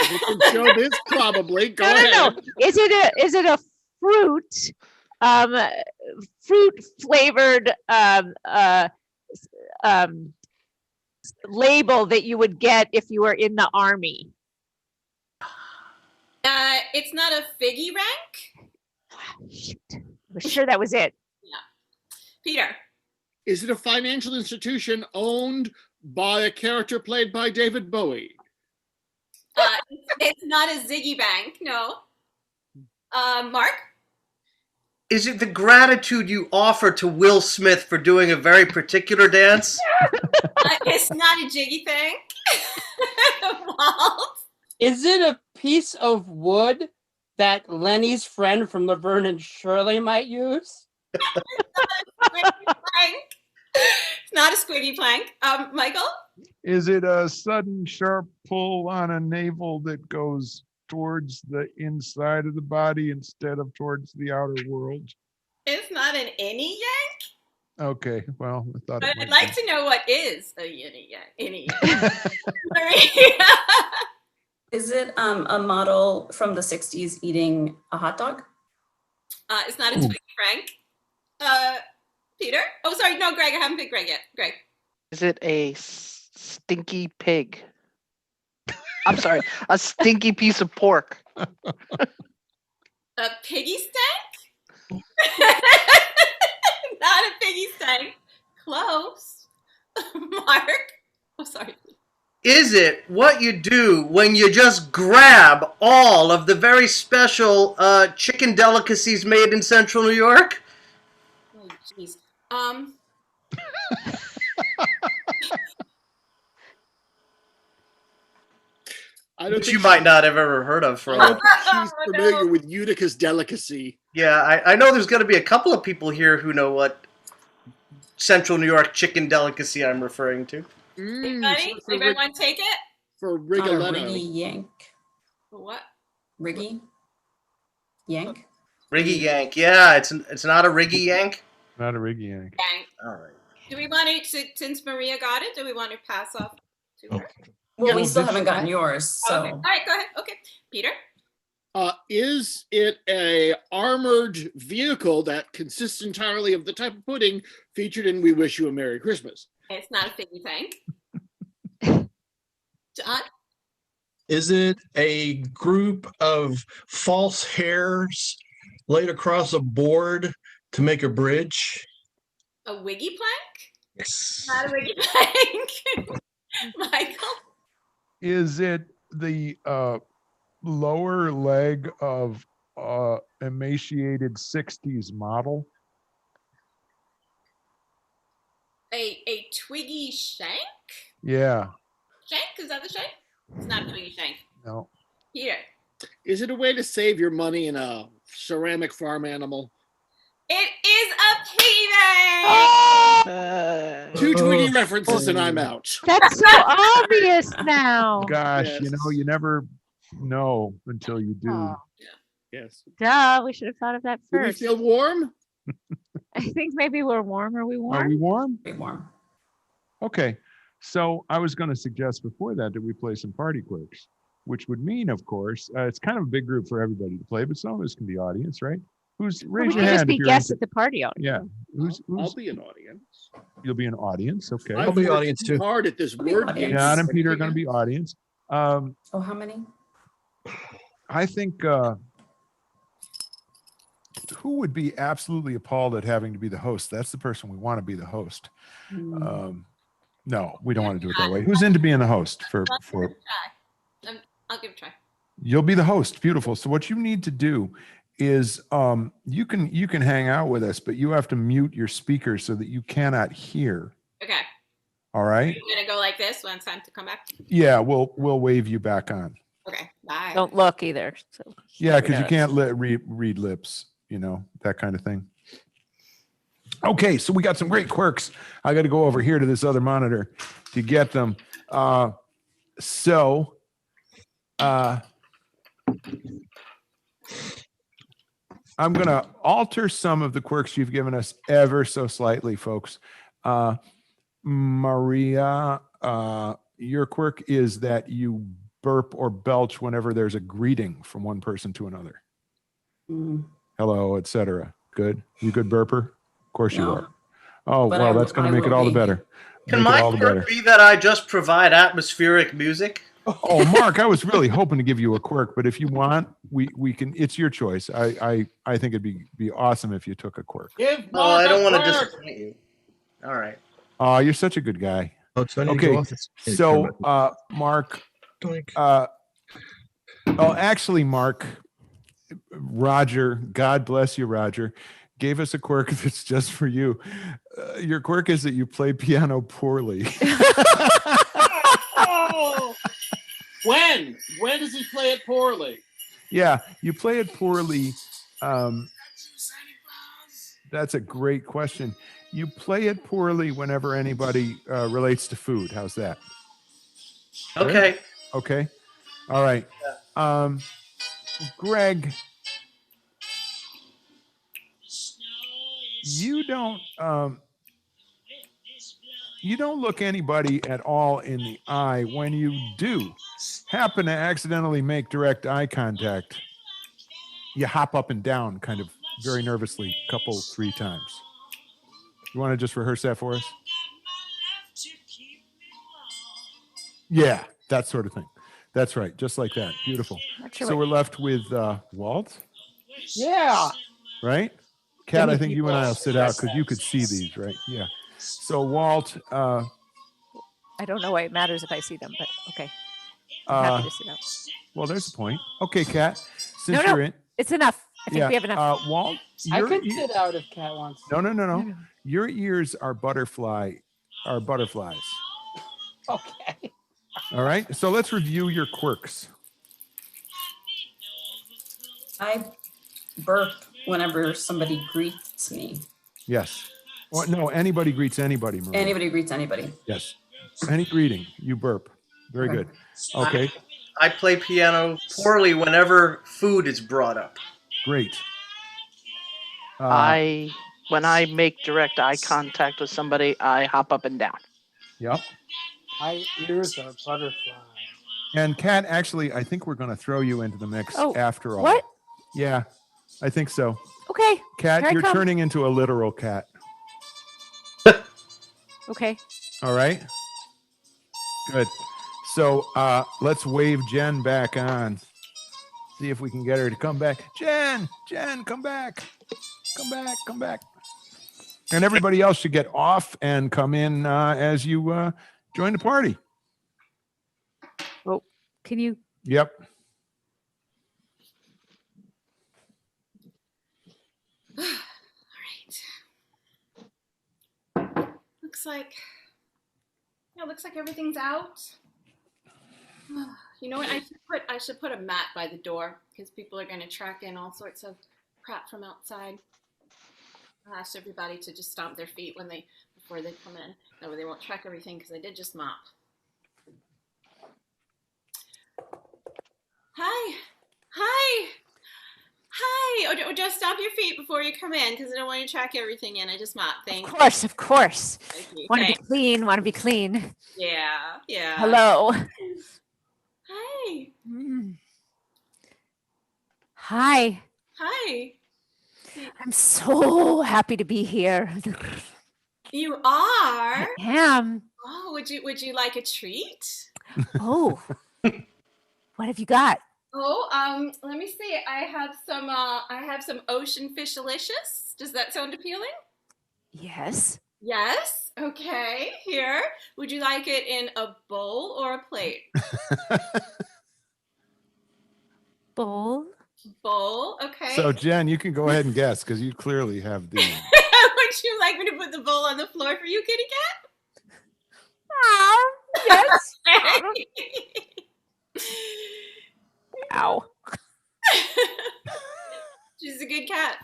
Speaker 5: We can show this probably. Go ahead.
Speaker 1: No. Is it a fruit? Fruit flavored label that you would get if you were in the army?
Speaker 9: It's not a figgy rank.
Speaker 1: Shoot. I was sure that was it.
Speaker 9: Yeah. Peter.
Speaker 5: Is it a financial institution owned by a character played by David Bowie?
Speaker 9: It's not a Ziggy Bank, no. Mark?
Speaker 4: Is it the gratitude you offer to Will Smith for doing a very particular dance?
Speaker 9: It's not a jiggy thing. Walt?
Speaker 6: Is it a piece of wood that Lenny's friend from Laverne and Shirley might use?
Speaker 9: It's not a squiggy plank. Michael?
Speaker 2: Is it a sudden sharp pull on a navel that goes towards the inside of the body instead of towards the outer world?
Speaker 9: It's not an innie yank.
Speaker 2: Okay, well, I thought.
Speaker 9: But I'd like to know what is a innie yank.
Speaker 3: Is it a model from the 60s eating a hot dog?
Speaker 9: It's not a Twiggy Frank. Peter? Oh, sorry. No, Greg. I haven't picked Greg yet. Greg.
Speaker 8: Is it a stinky pig? I'm sorry, a stinky piece of pork.
Speaker 9: A piggy stank? Not a piggy stank. Close. Mark? I'm sorry.
Speaker 4: Is it what you do when you just grab all of the very special chicken delicacies made in Central New York?
Speaker 9: Oh, jeez.
Speaker 4: Which you might not have ever heard of. For
Speaker 5: I don't think she's familiar with Utica's delicacy.
Speaker 4: Yeah, I know there's going to be a couple of people here who know what Central New York chicken delicacy I'm referring to.
Speaker 9: Anybody? Anybody want to take it?
Speaker 5: For Rigoletto.
Speaker 3: Riggy Yank.
Speaker 9: For what?
Speaker 3: Riggy Yank?
Speaker 4: Riggy Yank. Yeah, it's not a Riggy Yank.
Speaker 2: Not a Riggy Yank.
Speaker 9: Yank.
Speaker 4: All right.
Speaker 9: Do we want to, since Maria got it, do we want to pass off to her?
Speaker 3: Well, we still haven't gotten yours, so.
Speaker 9: Okay. All right, go ahead. Okay. Peter?
Speaker 5: Is it a armored vehicle that consists entirely of the type of pudding featured in We Wish You a Merry Christmas?
Speaker 9: It's not a figgy tank. John?
Speaker 10: Is it a group of false hairs laid across a board to make a bridge?
Speaker 9: A wiggy plank?
Speaker 10: Yes.
Speaker 9: Not a wiggy plank. Michael?
Speaker 2: Is it the lower leg of emaciated 60s model?
Speaker 9: A twiggy shank?
Speaker 2: Yeah.
Speaker 9: Shank? Is that the shank? It's not a twiggy shank.
Speaker 2: No.
Speaker 9: Peter?
Speaker 5: Is it a way to save your money in a ceramic farm animal?
Speaker 9: It is a piggy bank!
Speaker 5: Two Twiggy references and I'm out.
Speaker 1: That's so obvious now.
Speaker 2: Gosh,
Speaker 5: Yes.
Speaker 2: you never know until you do.
Speaker 1: Oh.
Speaker 5: Yes.
Speaker 1: Duh, we should have thought of that
Speaker 5: Do we
Speaker 1: first.
Speaker 5: feel warm?
Speaker 1: I think maybe we're warm. Are we warm?
Speaker 2: Are we warm?
Speaker 3: Pretty warm.
Speaker 2: Okay. So I was going to suggest before that we play some party quirks, which would mean, of course, it's kind of a big group for everybody to play, but some of us can be audience, right? Raise
Speaker 1: we
Speaker 2: your
Speaker 1: can just
Speaker 2: hand
Speaker 1: be
Speaker 2: if you're
Speaker 1: guests
Speaker 2: into-
Speaker 1: at the party audience.
Speaker 2: Yeah. Who's
Speaker 5: I'll be an audience.
Speaker 2: You'll be an audience. Okay.
Speaker 10: I'll be audience too.
Speaker 5: Hard at this
Speaker 3: I'll be
Speaker 5: word
Speaker 3: audience.
Speaker 5: game.
Speaker 2: John and Peter are going to be audience.
Speaker 3: Oh, how many?
Speaker 2: I think who would be absolutely appalled at having to be the host? That's the person we want to be the host. No, we don't want to do it that way. Who's into being the host for?
Speaker 9: I'll give it a try.
Speaker 2: You'll be the host. Beautiful. So what you need to do is you can hang out with us, but you have to mute your speaker so that you cannot hear.
Speaker 9: Okay.
Speaker 2: All right.
Speaker 9: I'm gonna go like this when it's time to come back.
Speaker 2: Yeah, we'll wave you back on.
Speaker 9: Okay. Bye.
Speaker 1: Don't look either. So
Speaker 2: Yeah, because you can't read lips, that kind of thing. Okay, so we got some great quirks. I got to go over here to this other monitor to get them. I'm going to alter some of the quirks you've given us ever so slightly, folks. Maria, your quirk is that you burp or belch whenever there's a greeting from one person to another. Hello, etc. Good. You good burper? Of course you
Speaker 3: No.
Speaker 2: are. Oh,
Speaker 3: But
Speaker 2: well, that's going to make it all the better.
Speaker 4: Can my quirk be that I just provide atmospheric music?
Speaker 2: Oh, Mark, I was really hoping to give you a quirk, but if you want, we can. It's your choice. I think it'd be awesome if you took a quirk.
Speaker 4: Oh, I don't want to disappoint you. All right.
Speaker 2: Oh, you're such a good guy. Okay, so Mark. Actually, Mark, Roger, God bless you, Roger, gave us a quirk that's just for you. Your quirk is that you play piano poorly.
Speaker 5: Oh, when does he play it poorly?
Speaker 2: Yeah, you play it poorly. That's a great question. You play it poorly whenever anybody relates to food. How's that?
Speaker 4: Okay.
Speaker 2: Good? Okay. All right. Greg, you don't look anybody at all in the eye when you do happen to accidentally make direct eye contact. You hop up and down kind of very nervously, three times. You want to just rehearse that for us? Yeah, that sort of thing. That's right. Just like that. Beautiful. So we're left with Walt.
Speaker 6: Yeah.
Speaker 2: Right? Kat, I think you and I will sit out because you could see these, right? Yeah. So Walt.
Speaker 1: I don't know why it matters if I see them, but okay. I'm happy to sit out.
Speaker 2: Well, there's a point. Okay, Kat. Since you're in.
Speaker 1: It's enough. I think we have enough.
Speaker 2: Walt.
Speaker 6: I could sit out if Kat wants.
Speaker 2: No. Your ears are butterflies.
Speaker 6: Okay.
Speaker 2: All right. So let's review your quirks.
Speaker 3: I burp whenever somebody greets me.
Speaker 2: Yes. Well, no, anybody greets anybody, Maria.
Speaker 3: Anybody greets anybody.
Speaker 2: Yes. Any greeting, you burp. Very good. Okay.
Speaker 4: I play piano poorly whenever food is brought up.
Speaker 2: Great.
Speaker 8: When I make direct eye contact with somebody, I hop up and down.
Speaker 2: Yep.
Speaker 6: My ears are butterflies.
Speaker 2: And Kat, actually, I think we're going to throw you into the mix after all.
Speaker 1: What?
Speaker 2: Yeah, I think so.
Speaker 1: Okay.
Speaker 2: Kat, you're turning into a literal cat.
Speaker 1: Okay.
Speaker 2: All right. Good. So let's wave Jen back on. See if we can get her to come back. Jen, come back. Come back. And everybody else should get off and come in as you join the party.
Speaker 1: Oh, can you?
Speaker 2: Yep.
Speaker 9: All right. Looks like everything's out. You know what? I should put a mat by the door because people are going to track in all sorts of crap from outside. I'll ask everybody to just stomp their feet before they come in. That way they won't track everything because I did just mop. Hi. Oh, just stomp your feet before you come in because I don't want you to track everything in. I just mop. Thanks.
Speaker 1: Of course.
Speaker 9: Thank you.
Speaker 1: Want to be clean.
Speaker 9: Yeah.
Speaker 1: Hello.
Speaker 9: Hi.
Speaker 1: Hi. I'm so happy to be here.
Speaker 9: You are?
Speaker 1: I am.
Speaker 9: Oh, would you like a treat?
Speaker 1: Oh. What have you got?
Speaker 9: Oh, let me see. I have some ocean fishalicious. Does that sound appealing?
Speaker 1: Yes.
Speaker 9: Yes. Okay. Here. Would you like it in a bowl or a plate?
Speaker 1: Bowl.
Speaker 9: Okay.
Speaker 2: So Jen, you can go ahead and guess because you clearly have the.
Speaker 9: Would you like me to put the bowl on the floor for you, kitty cat?
Speaker 1: Yes. Ow.
Speaker 9: She's a good cat.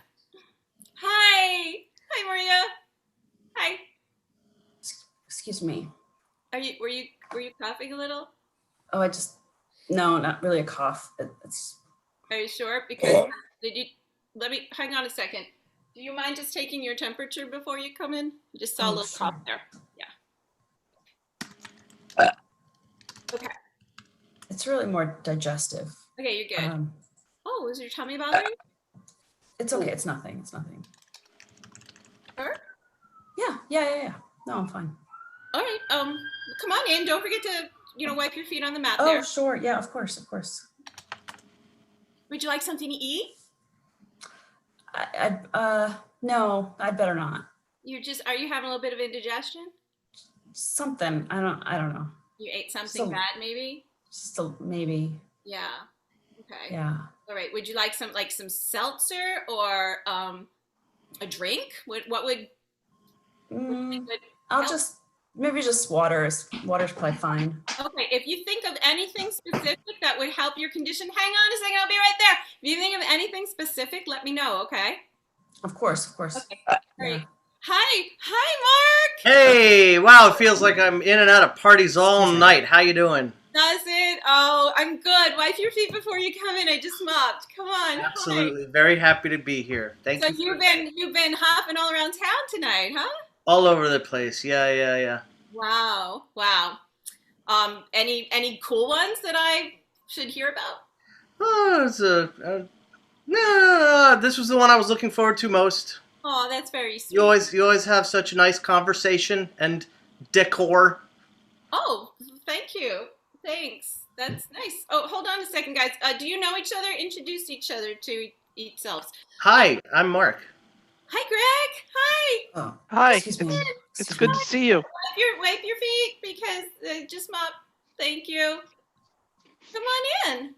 Speaker 9: Hi, Maria. Hi.
Speaker 3: Excuse me.
Speaker 9: Were you coughing a little?
Speaker 3: Oh, no, not really a cough.
Speaker 9: Are you sure? Because hang on a second. Do you mind just taking your temperature before you come in? You just saw a little cough there. Yeah. Okay.
Speaker 3: It's really more digestive.
Speaker 9: Okay, you're good. Is your tummy bothering you?
Speaker 3: It's okay. It's nothing.
Speaker 9: Sure?
Speaker 3: Yeah. No, I'm fine.
Speaker 9: All right. Come on in. Don't forget to, wipe your feet on the mat
Speaker 3: Oh,
Speaker 9: there.
Speaker 3: sure. Yeah, of course.
Speaker 9: Would you like something to eat?
Speaker 3: No, I'd better not.
Speaker 9: Are you having a little bit of indigestion?
Speaker 3: Something. I don't know.
Speaker 9: You ate something bad, maybe?
Speaker 3: Maybe.
Speaker 9: Yeah. Okay.
Speaker 3: Yeah.
Speaker 9: All right. Would you like some seltzer or a drink? What would
Speaker 3: I'll maybe just water. Water's probably fine.
Speaker 9: Okay. If you think of anything specific that would help your condition, hang on a second. I'll be right there. If you think of anything specific, let me know. Okay.
Speaker 3: Of course.
Speaker 9: Okay. All right. Hi, Mark.
Speaker 4: Hey, wow, it feels like I'm in and out of parties all night. How you doing?
Speaker 9: Does it? Oh, I'm good. Wipe your feet before you come in. I just mopped. Come on.
Speaker 4: Absolutely.
Speaker 9: Hi.
Speaker 4: Very happy to be here. Thank you.
Speaker 9: So you've been hopping all around town tonight, huh?
Speaker 4: All over the place. Yeah.
Speaker 9: Wow. Any cool ones that I should hear about?
Speaker 4: Oh, it's no, this was the one I was looking forward to most.
Speaker 9: Oh, that's very sweet.
Speaker 4: You always have such a nice conversation and decor.
Speaker 9: Oh, thank you. Thanks. That's nice. Oh, hold on a second, guys. Do you know each other? Introduce each other to yourselves.
Speaker 4: Hi, I'm Mark.
Speaker 9: Hi, Greg. Hi.
Speaker 3: Oh,
Speaker 8: hi.
Speaker 3: Excuse me.
Speaker 8: It's good to see you.
Speaker 9: Wipe your feet because just mop. Thank you. Come on in.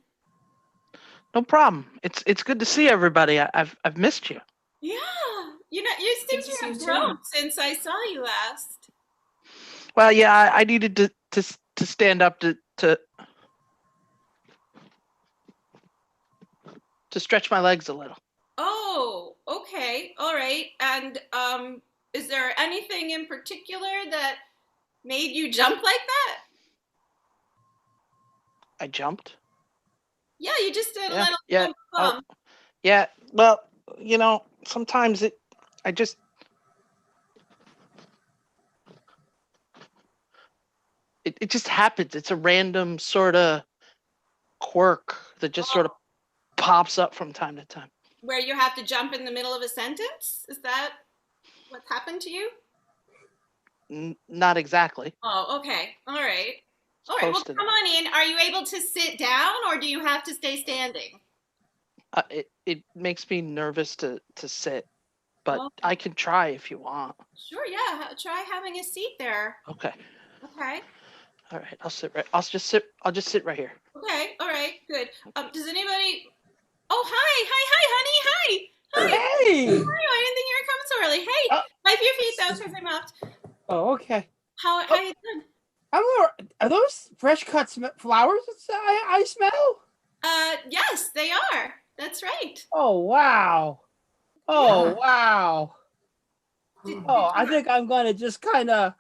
Speaker 8: No problem. It's good to see everybody. I've missed you.
Speaker 9: Yeah. You seem to have grown since I saw you last.
Speaker 8: Well, yeah, I needed to stand up to stretch my legs a little.
Speaker 9: Oh, okay. All right. And is there anything in particular that made you jump like that?
Speaker 8: I jumped?
Speaker 9: Yeah, you just did a little
Speaker 8: bump.
Speaker 9: Oh,
Speaker 8: yeah, well, sometimes it just happens. It's a random sort of quirk that just sort of pops up from time to time.
Speaker 9: Where you have to jump in the middle of a sentence? Is that what's happened to you?
Speaker 8: Not exactly.
Speaker 9: Oh, okay. All right. All right, well, come on in. Are you able to sit down or do you have to stay standing?
Speaker 8: It makes me nervous to sit, but I can try if you want.
Speaker 9: Sure, yeah. Try having a seat there.
Speaker 8: Okay.
Speaker 9: Okay.
Speaker 8: All right, I'll just sit right here.
Speaker 9: Okay, all right, good. Does anybody... Oh, hi, honey, hi.
Speaker 6: Hey!
Speaker 9: Hi, I didn't think you were coming so early. Hey, wipe your feet though, because I mopped.
Speaker 6: Oh, okay.
Speaker 9: How you doing?
Speaker 6: Are those fresh cut flowers I smell?
Speaker 9: Yes, they are. That's right.
Speaker 6: Oh, wow. Wow. I think I'm going to just kind of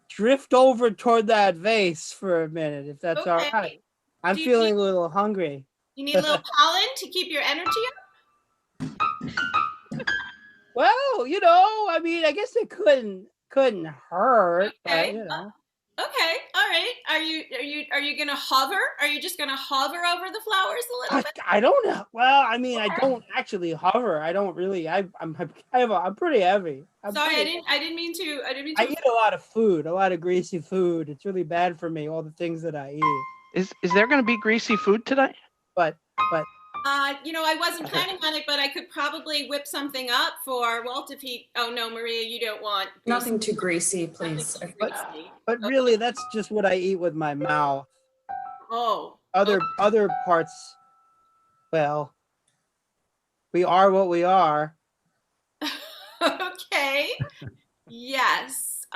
Speaker 6: drift over toward that vase for a minute, if that's all right. I'm feeling a little hungry.
Speaker 9: You need a little pollen to keep your energy up?
Speaker 6: Well, I mean, I guess it couldn't hurt,
Speaker 9: okay.
Speaker 6: But,
Speaker 9: Okay, all right. Are you gonna hover? Are you just gonna hover over the flowers a little bit?
Speaker 6: I don't know. Well, I mean, I don't actually hover. I don't really. I'm pretty heavy.
Speaker 9: Sorry, I didn't mean to. I
Speaker 6: eat a lot of food, a lot of greasy food. It's really bad for me. All the things that I eat.
Speaker 8: Is there going to be greasy food tonight?
Speaker 6: But.
Speaker 9: I wasn't planning on it, but I could probably whip something up for Walt if he. Oh no, Maria, you don't want
Speaker 3: nothing too greasy, please.
Speaker 6: But really, that's just what I eat with my mouth.
Speaker 9: Oh.
Speaker 6: Other parts. Well, we are what we are.
Speaker 9: Okay. Yes.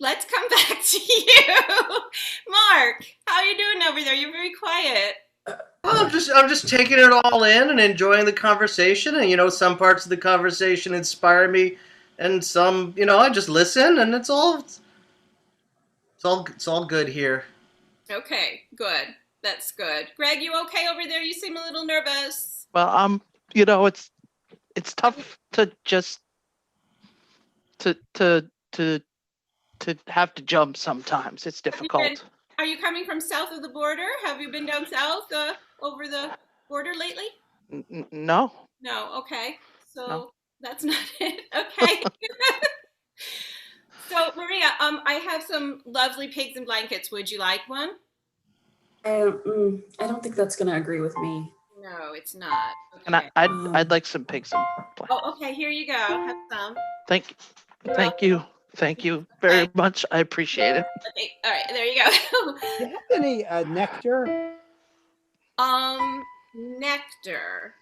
Speaker 9: Let's come back to you, Mark. How are you doing over there? You're very quiet.
Speaker 4: I'm just taking it all in and enjoying the conversation, and some parts of the conversation inspire me, and some I just listen, and it's all good here.
Speaker 9: Okay, good. That's good. Greg, you okay over there? You seem a little nervous.
Speaker 8: Well, it's tough to just to have to jump sometimes. It's difficult.
Speaker 9: Are you coming from south of the border? Have you been down south over the border lately?
Speaker 8: No.
Speaker 9: No, okay. So That's not it. Okay. So Maria, I have some lovely pigs and blankets. Would you like one?
Speaker 3: I don't think that's gonna agree with me.
Speaker 9: No, it's not.
Speaker 8: Okay. And I'd like some pigs and blankets.
Speaker 9: Oh, okay. Here you go. Have some.
Speaker 8: Thank you very much. I appreciate it.
Speaker 9: Okay. All right. There you go.
Speaker 6: Do you have any nectar?
Speaker 9: Nectar.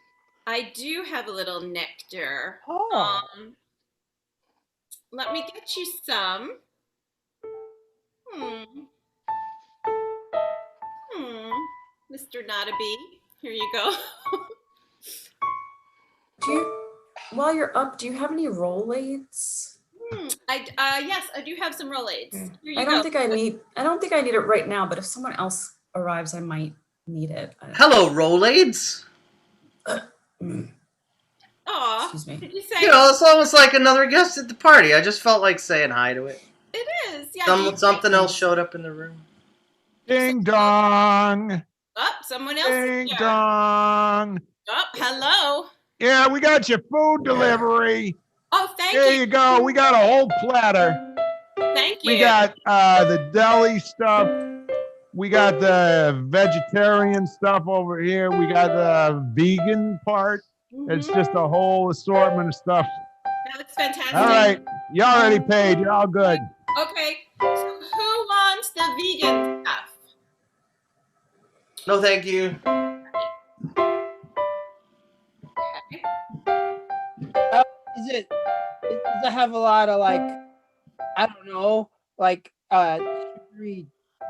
Speaker 9: I do have a little nectar.
Speaker 6: Oh.
Speaker 9: Let me get you some. Mr. Not a Bee. Here you go.
Speaker 3: While you're up, do you have any Rolaids?
Speaker 9: Yes, I do have some Rolaids. Here you
Speaker 3: I
Speaker 9: go.
Speaker 3: don't think I need it right now, but if someone else arrives, I might need it.
Speaker 4: Hello, Rolaids.
Speaker 9: Aw,
Speaker 3: excuse me.
Speaker 9: Did you say?
Speaker 4: It's almost like another guest at the party. I just felt like saying hi to it.
Speaker 9: It is. Yeah.
Speaker 4: Something else showed up in the room.
Speaker 2: Ding dong.
Speaker 9: Oh, someone else.
Speaker 2: Ding dong.
Speaker 9: Oh, hello.
Speaker 2: Yeah, we got your food delivery.
Speaker 9: Oh, thank you.
Speaker 2: There you go. We got a whole platter.
Speaker 9: Thank you.
Speaker 2: We got the deli stuff. We got the vegetarian stuff over here. We got the vegan part. It's just a whole assortment of stuff.
Speaker 9: That's fantastic.
Speaker 2: All right. You already paid. You're all good.
Speaker 9: Okay. So who wants the vegan stuff?
Speaker 4: No, thank you.
Speaker 9: Okay.
Speaker 6: Does it have a lot of like, I don't know, like sugary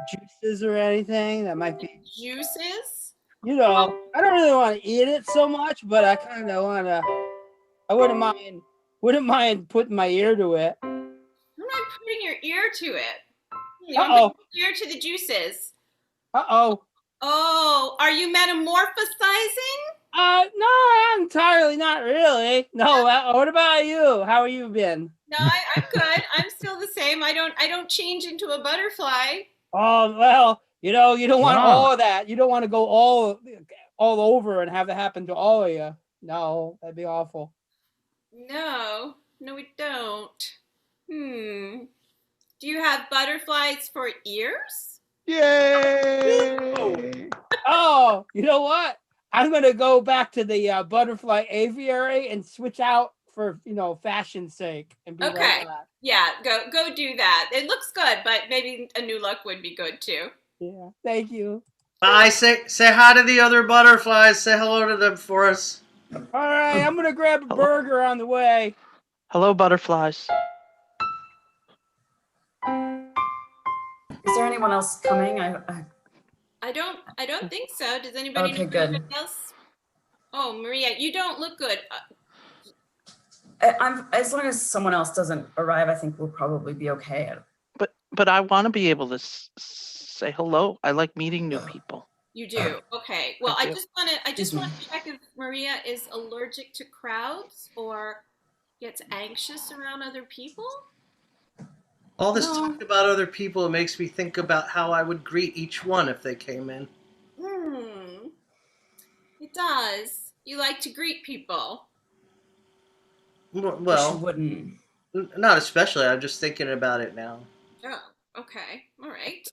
Speaker 6: juices or anything that might be
Speaker 9: juices?
Speaker 6: I don't really want to eat it so much, but I kind of want to. I wouldn't mind putting my ear to it.
Speaker 9: I'm not putting your ear to it.
Speaker 6: Uh-oh.
Speaker 9: Put your ear to the juices.
Speaker 6: Uh-oh.
Speaker 9: Oh, are you metamorphosizing?
Speaker 6: No, entirely, not really. No, what about you? How have you been?
Speaker 9: No, I'm good. I'm still the same. I don't change into a butterfly.
Speaker 6: Oh, well, you don't want all of that. You don't want to go all over and have it happen to all of you. No, that'd be awful.
Speaker 9: No, we don't. Do you have butterflies for ears?
Speaker 2: Yay!
Speaker 6: Oh, you know what? I'm going to go back to the butterfly aviary and switch out for, fashion's sake. And be
Speaker 9: okay.
Speaker 6: Right back.
Speaker 9: Yeah, go do that. It looks good, but maybe a new look would be good too.
Speaker 6: Yeah, thank you.
Speaker 4: Bye. Say hi to the other butterflies. Say hello to them for us.
Speaker 6: All right, I'm going to grab a burger on the way.
Speaker 8: Hello, butterflies.
Speaker 3: Is there anyone else coming?
Speaker 9: I don't think so. Does anybody know anything else? Oh, Maria, you don't look good.
Speaker 3: As long as someone else doesn't arrive, I think we'll probably be okay.
Speaker 8: But I want to be able to say hello. I like meeting new people.
Speaker 9: You do? Okay. Well, I just want to check if Maria is allergic to crowds or gets anxious around other people.
Speaker 4: All this talk about other people, it makes me think about how I would greet each one if they came in.
Speaker 9: It does. You like to greet people.
Speaker 4: Well,
Speaker 3: she wouldn't.
Speaker 4: Not especially. I'm just thinking about it now.
Speaker 9: Oh, okay. All right.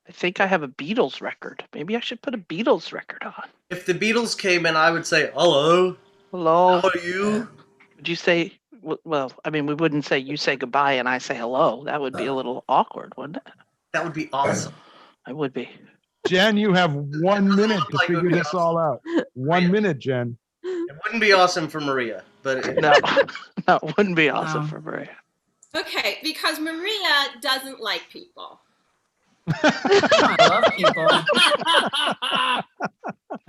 Speaker 8: I think I have a Beatles record. Maybe I should put a Beatles record on.
Speaker 4: If the Beatles came in, I would say, hello.
Speaker 8: Hello.
Speaker 4: How are you?
Speaker 8: Would you say, well, I mean, we wouldn't say you say goodbye and I say hello. That would be a little awkward, wouldn't it?
Speaker 4: That would be awesome.
Speaker 8: I would be.
Speaker 2: Jen, you have 1 minute to figure this all out. 1 minute, Jen.
Speaker 4: It wouldn't be awesome for Maria, but
Speaker 8: no, it wouldn't be awesome for Maria.
Speaker 9: Okay, because Maria doesn't like people.
Speaker 3: I love people.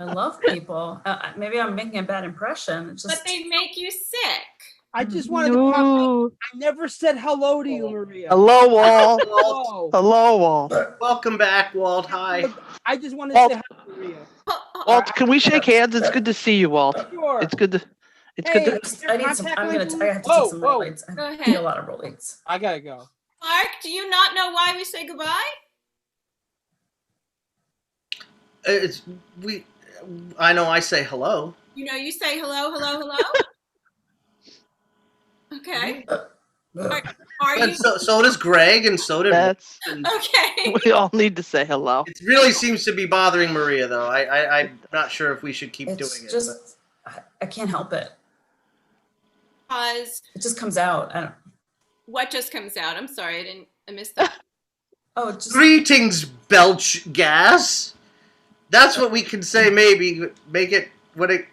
Speaker 3: I love people. Maybe I'm making a bad impression.
Speaker 9: But they make you sick.
Speaker 6: I just wanted to comment. I never said hello to you, Maria.
Speaker 8: Hello, Walt. Hello, Walt.
Speaker 4: Welcome back, Walt. Hi.
Speaker 6: I just wanted to say hi to Maria.
Speaker 8: Walt, can we shake hands? It's good to see you, Walt.
Speaker 6: Sure.
Speaker 8: It's good to.
Speaker 3: I need some. I have to take some Rolaids.
Speaker 9: Go
Speaker 3: I
Speaker 9: ahead.
Speaker 3: need a lot of Rolaids.
Speaker 6: I gotta go.
Speaker 9: Mark, do you not know why we say goodbye?
Speaker 4: I know I say hello.
Speaker 9: You say hello. Okay. Are you
Speaker 4: so does Greg, and so did.
Speaker 9: okay?
Speaker 8: We all need to say hello.
Speaker 4: It really seems to be bothering Maria, though. I'm not sure if we should keep doing it.
Speaker 3: Just, I can't help it.
Speaker 9: Because
Speaker 3: it just comes out. I don't.
Speaker 9: What just comes out? I'm sorry, I missed that.
Speaker 3: Oh, just...
Speaker 4: Greetings, belch gas. That's what we can say. Maybe make it what it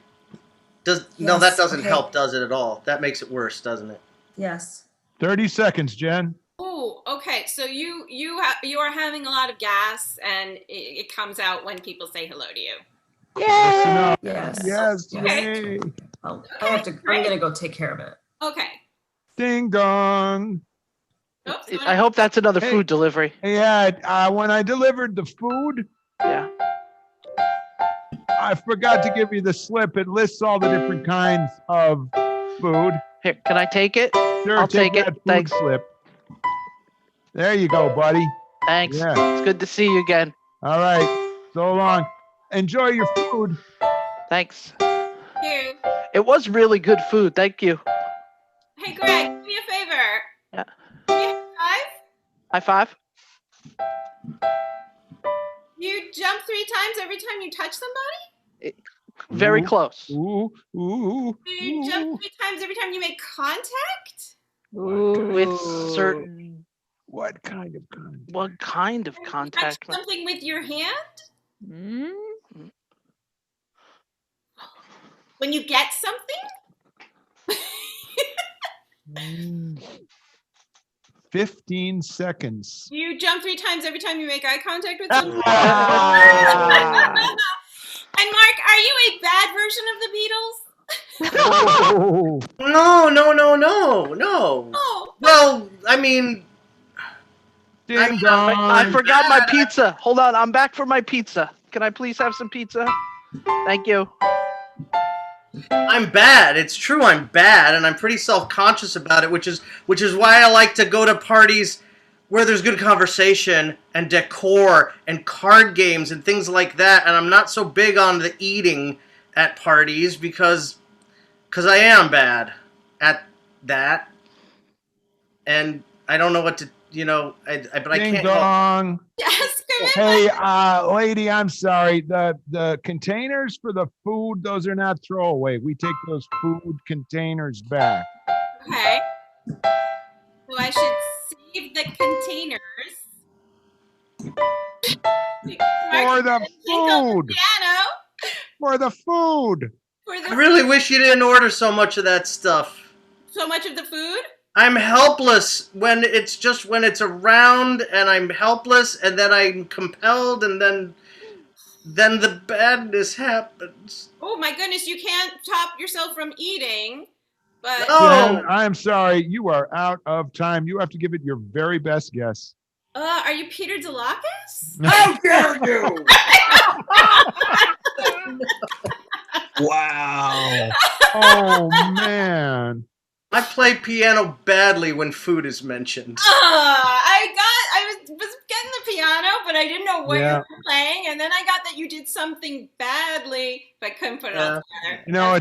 Speaker 4: does. Yes, no, that doesn't help, does it at all? That makes it worse, doesn't it?
Speaker 3: Yes.
Speaker 2: 30 seconds, Jen.
Speaker 9: Oh, okay. So you are having a lot of gas, and it comes out when people say hello to you.
Speaker 2: Yay!
Speaker 3: Yes.
Speaker 2: Yay!
Speaker 3: I'm gonna go take care of it.
Speaker 9: Okay.
Speaker 2: Ding dong.
Speaker 9: Oops,
Speaker 8: I hope that's another food delivery.
Speaker 2: Yeah, when I delivered the food, I forgot to give you the slip. It lists all the different kinds of food.
Speaker 8: Here, can I take it?
Speaker 2: Sure,
Speaker 8: I'll take it. Thanks.
Speaker 2: Slip. There you go, buddy.
Speaker 8: Thanks.
Speaker 2: Yeah.
Speaker 8: It's good to see you again.
Speaker 2: All right. So long. Enjoy your food.
Speaker 8: Thanks.
Speaker 9: Here.
Speaker 8: It was really good food. Thank you.
Speaker 9: Hey, Greg, do me a favor.
Speaker 8: Yeah.
Speaker 9: Can you high
Speaker 8: five?
Speaker 9: You jump 3 times every time you touch somebody?
Speaker 8: Very close.
Speaker 2: Ooh.
Speaker 9: You jump 3 times every time you make contact?
Speaker 8: With certain...
Speaker 2: What kind of contact?
Speaker 8: What kind of contact?
Speaker 9: Touch something with your hand? When you get something?
Speaker 2: 15 seconds.
Speaker 9: You jump 3 times every time you make eye contact with someone? And Mark, are you a bad version of the Beatles?
Speaker 4: No.
Speaker 9: Oh.
Speaker 4: Well, I mean...
Speaker 8: I forgot my pizza. Hold on, I'm back for my pizza. Can I please have some pizza? Thank you.
Speaker 4: I'm bad. It's true I'm bad, and I'm pretty self-conscious about it, which is why I like to go to parties where there's good conversation and decor and card games and things like that, and I'm not so big on the eating at parties because I am bad at that. And I don't know what to, but I can't help.
Speaker 9: Yes, come in.
Speaker 2: Hey, lady, I'm sorry. The containers for the food, those are not throwaway. We take those food containers back.
Speaker 9: Okay. So I should save the containers.
Speaker 2: For the food. For the food.
Speaker 4: I really wish you didn't order so much of that stuff.
Speaker 9: So much of the food?
Speaker 4: I'm helpless when it's around, and I'm helpless, and then I'm compelled, and then the badness happens.
Speaker 9: Oh my goodness, you can't stop yourself from eating. But
Speaker 2: Jen, I'm sorry, you are out of time. You have to give it your very best guess.
Speaker 9: Are you Peter DeLackis?
Speaker 5: How dare you!
Speaker 10: Wow.
Speaker 2: Oh man.
Speaker 4: I play piano badly when food is mentioned.
Speaker 9: I was getting the piano, but I didn't know what you were playing, and then I got that you did something badly, but I couldn't put it all together.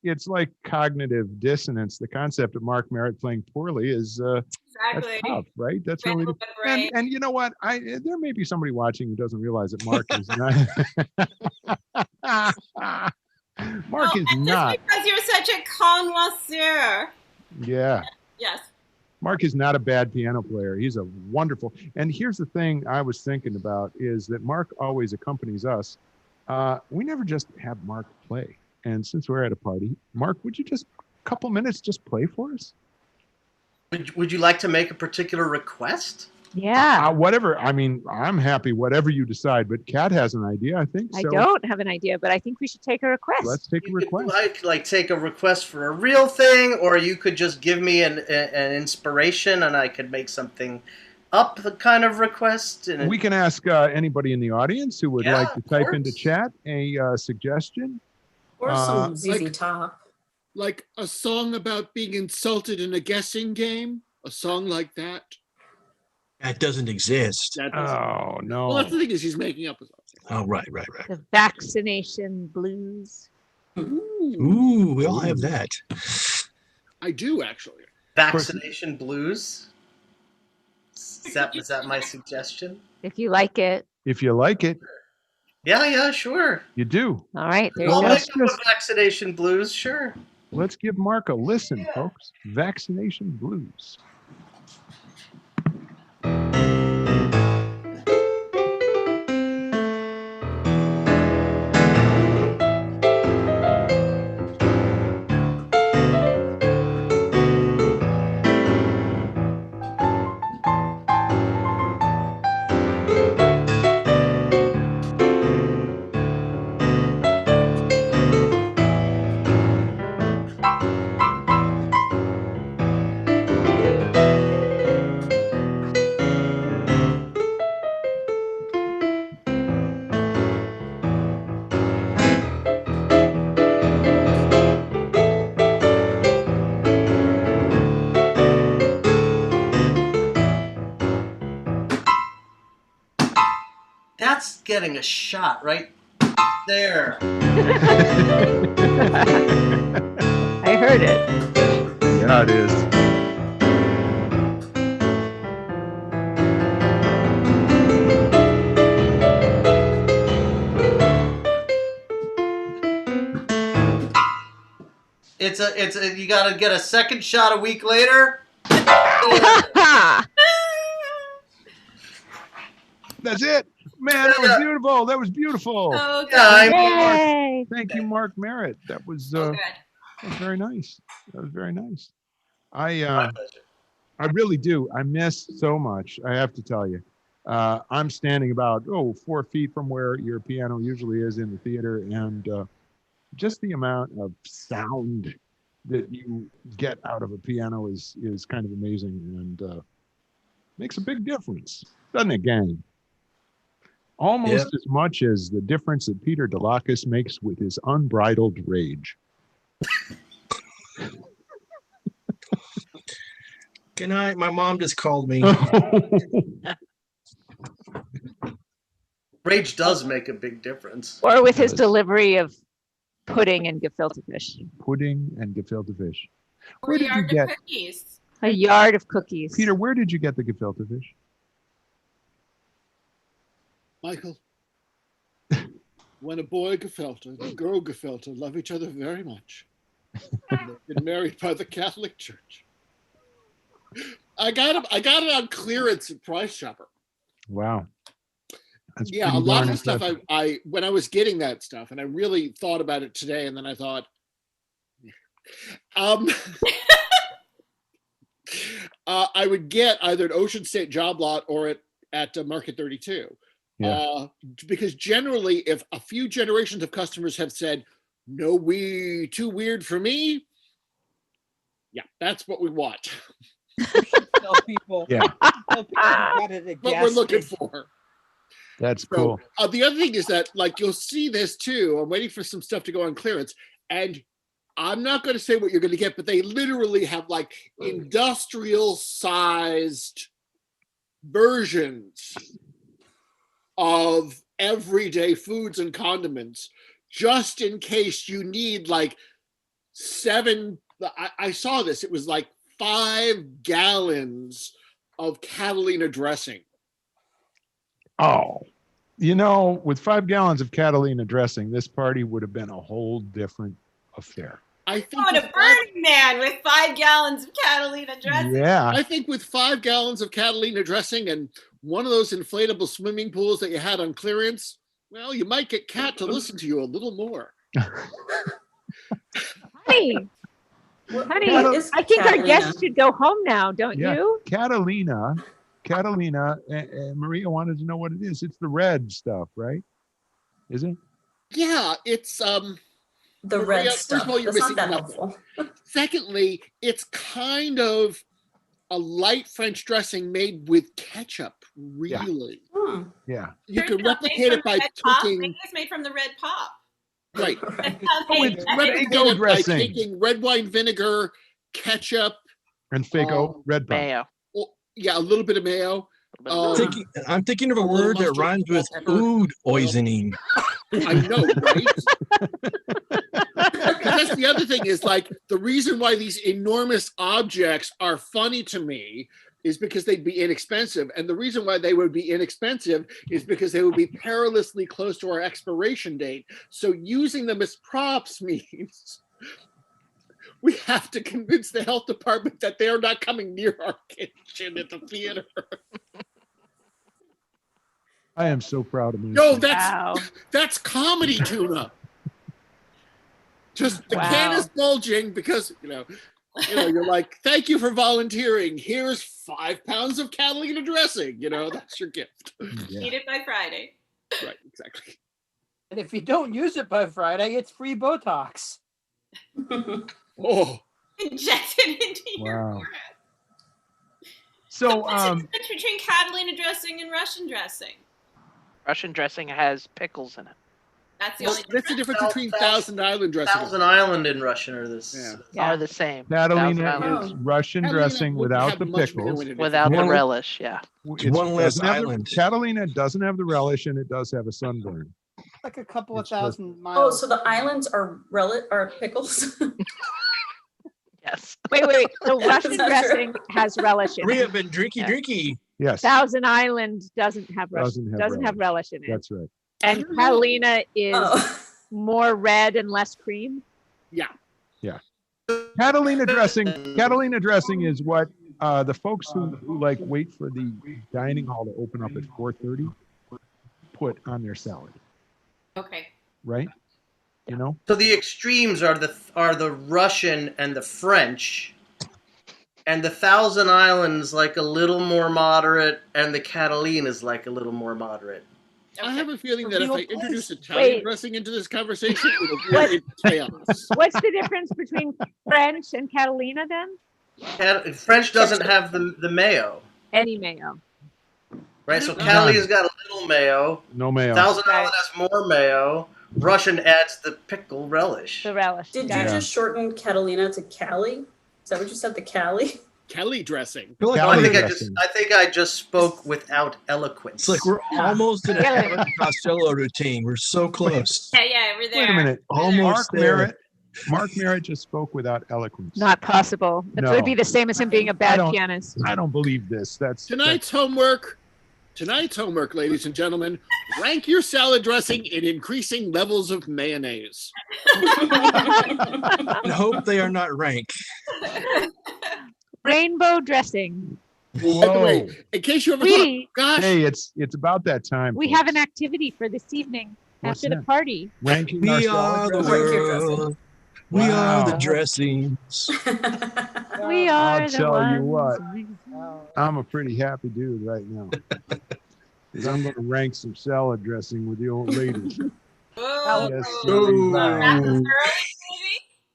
Speaker 2: It's like cognitive dissonance. The concept of Mark Merritt playing poorly is that's tough, right? That's really and you know what? There may be somebody watching who doesn't realize that Mark is not. Mark is not.
Speaker 9: Just because you're such a connoisseur.
Speaker 2: Yeah.
Speaker 9: Yes.
Speaker 2: Mark is not a bad piano player. He's a wonderful. And here's the thing I was thinking about is that Mark always accompanies us. We never just have Mark play. And since we're at a party, Mark, would you just a couple minutes just play for us?
Speaker 4: Would you like to make a particular request?
Speaker 1: Yeah.
Speaker 2: Whatever. I mean, I'm happy, whatever you decide, but Kat has an idea, I think.
Speaker 1: I don't have an idea, but I think we should take a request.
Speaker 2: Let's take a request.
Speaker 4: Like take a request for a real thing, or you could just give me an inspiration and I could make something up, the kind of request. And
Speaker 2: we can ask anybody in the audience who would like to type into chat a suggestion.
Speaker 3: Or some ZZ Top.
Speaker 5: Like a song about being insulted in a guessing game? A song like that?
Speaker 10: That doesn't exist.
Speaker 2: Oh, no.
Speaker 5: Well, that's the thing is he's making up a song.
Speaker 10: Oh, right.
Speaker 1: The vaccination blues.
Speaker 10: Ooh, we all have that.
Speaker 5: I do, actually.
Speaker 4: Vaccination blues? Is that my suggestion?
Speaker 1: If you like it.
Speaker 2: If you like it.
Speaker 4: Yeah, sure.
Speaker 2: You do.
Speaker 1: All right. There
Speaker 4: I'll
Speaker 1: you go.
Speaker 4: wake up with vaccination blues, sure.
Speaker 2: Let's give Mark a listen, folks. Vaccination blues.
Speaker 4: That's getting a shot right there.
Speaker 1: I heard it.
Speaker 2: Yeah, it is.
Speaker 4: It's a you gotta get a second shot a week later.
Speaker 2: That's it. Man, that was beautiful. That was beautiful.
Speaker 9: Oh,
Speaker 2: Thank you, Mark Merritt. That was very nice. That was very nice. I really do. I miss so much. I have to tell you. I'm standing about 4 feet from where your piano usually is in the theater, and just the amount of sound that you get out of a piano is kind of amazing, and makes a big difference, doesn't it, gang? Almost as much as the difference that Peter Latkes makes with his unbridled rage.
Speaker 10: Good night. My mom just called me.
Speaker 4: Rage does make a big difference.
Speaker 1: Or with his delivery of pudding and gefilte fish.
Speaker 2: Pudding and gefilte fish.
Speaker 9: Where did you get cookies?
Speaker 1: A yard of cookies.
Speaker 2: Peter, where did you get the gefilte fish?
Speaker 5: Michael, when a boy gefilte and a girl gefilte love each other very much, and they've been married by the Catholic Church. I got it on clearance at Price Chopper.
Speaker 2: Wow. That's
Speaker 5: a lot of stuff I when I was getting that stuff, and I really thought about it today, and then I thought, I would get either at Ocean State Job Lot or at Market 32. Yeah. Because generally, if a few generations of customers have said, no, too weird for me, yeah, that's what we want.
Speaker 6: Tell people, what
Speaker 5: we're looking for.
Speaker 2: That's cool.
Speaker 5: The other thing is that, like, you'll see this too. I'm waiting for some stuff to go on clearance, and I'm not going to say what you're going to get, but they literally have like industrial sized versions of everyday foods and condiments, just in case you need like 7. I saw this. It was like 5 gallons of Catalina dressing.
Speaker 2: Oh, with 5 gallons of Catalina dressing, this party would have been a whole different affair.
Speaker 5: I think
Speaker 9: a Burning Man with 5 gallons of Catalina dressing.
Speaker 2: Yeah.
Speaker 5: I think with 5 gallons of Catalina dressing and one of those inflatable swimming pools that you had on clearance, well, you might get Kat to listen to you a little more.
Speaker 1: Honey, I think our guests should go home now, don't you?
Speaker 2: Catalina, Maria wanted to know what it is. It's the red stuff, right? Is it?
Speaker 3: Yeah, it's the red stuff.
Speaker 5: First of all, you're missing that helpful. Secondly, it's kind of a light French dressing made with ketchup, really.
Speaker 2: Yeah.
Speaker 5: You can replicate it by cooking.
Speaker 9: Maybe it's made from the red pop.
Speaker 5: Right.
Speaker 2: It's Faygo dressing.
Speaker 5: By taking red wine vinegar, ketchup,
Speaker 2: and Faygo red pop.
Speaker 8: Mayo.
Speaker 5: Yeah, a little bit of mayo.
Speaker 10: I'm thinking of a word that rhymes with food poisoning.
Speaker 5: I know, right? That's the other thing is like the reason why these enormous objects are funny to me is because they'd be inexpensive. And the reason why they would be inexpensive is because they would be perilously close to our expiration date. So using them as props means we have to convince the health department that they are not coming near our kitchen at the theater.
Speaker 2: I am so proud of me.
Speaker 5: No, that's comedy, Tuna. Just the can is bulging because, you're like, thank you for volunteering. Here's 5 pounds of Catalina dressing. That's your gift.
Speaker 9: Yeah. Eat it by Friday.
Speaker 5: Right, exactly.
Speaker 6: And if you don't use it by Friday, it's free Botox.
Speaker 5: Oh.
Speaker 9: Inject it into your forehead.
Speaker 2: So,
Speaker 9: what's the difference between Catalina dressing and Russian dressing?
Speaker 8: Russian dressing has pickles in it.
Speaker 9: That's the only
Speaker 5: difference. That's the difference between Thousand Island dressing.
Speaker 4: Thousand Island and Russian are
Speaker 8: are the same.
Speaker 2: Catalina is Russian dressing without the pickles.
Speaker 8: Without the relish, yeah.
Speaker 10: It's one less island.
Speaker 2: Catalina doesn't have the relish, and it does have a sunburn.
Speaker 6: Like a couple of thousand miles.
Speaker 3: Oh, so the islands are pickles?
Speaker 8: Yes.
Speaker 1: Wait. The Russian dressing has relish in it.
Speaker 10: We have been drinky.
Speaker 2: Yes.
Speaker 1: Thousand Island doesn't have relish in it.
Speaker 2: That's right.
Speaker 1: And Catalina is more red and less cream.
Speaker 5: Yeah.
Speaker 2: Catalina dressing is what the folks who like wait for the dining hall to open up at 4:30 put on their salad.
Speaker 9: Okay.
Speaker 2: Right?
Speaker 4: So the extremes are the Russian and the French, and the Thousand Islands like a little more moderate, and the Catalina is like a little more moderate.
Speaker 5: I have a feeling that if I introduce Italian dressing into this conversation, it'll be chaos.
Speaker 1: What's the difference between French and Catalina then?
Speaker 4: French doesn't have the mayo.
Speaker 1: Any mayo.
Speaker 4: Right, so Catalina's got a little mayo.
Speaker 2: No mayo.
Speaker 4: Thousand Island has more mayo. Russian adds the pickle relish.
Speaker 1: The relish.
Speaker 3: Did you just shorten Catalina to Cali? Is that what you said, the Cali?
Speaker 5: Cali dressing.
Speaker 4: I think I just spoke without eloquence.
Speaker 10: It's like we're almost in a Abbott and Costello routine. We're so close.
Speaker 9: Yeah, we're there.
Speaker 2: Wait a minute.
Speaker 10: Almost there.
Speaker 2: Mark Merritt just spoke without eloquence.
Speaker 1: Not possible. It would be the same as him being a bad pianist.
Speaker 2: I don't believe this.
Speaker 5: Tonight's homework, ladies and gentlemen, rank your salad dressing in increasing levels of mayonnaise.
Speaker 10: I hope they are not rank.
Speaker 1: Rainbow dressing.
Speaker 2: Whoa.
Speaker 5: By the way, in case you ever thought, gosh.
Speaker 2: Hey, it's about that time.
Speaker 1: We have an activity for this evening after the party.
Speaker 2: Ranking
Speaker 10: we are the world. We are the dressings.
Speaker 1: We are
Speaker 2: I'll tell you what. I'm a pretty happy dude right now. Because I'm going to rank some salad dressing with the old lady.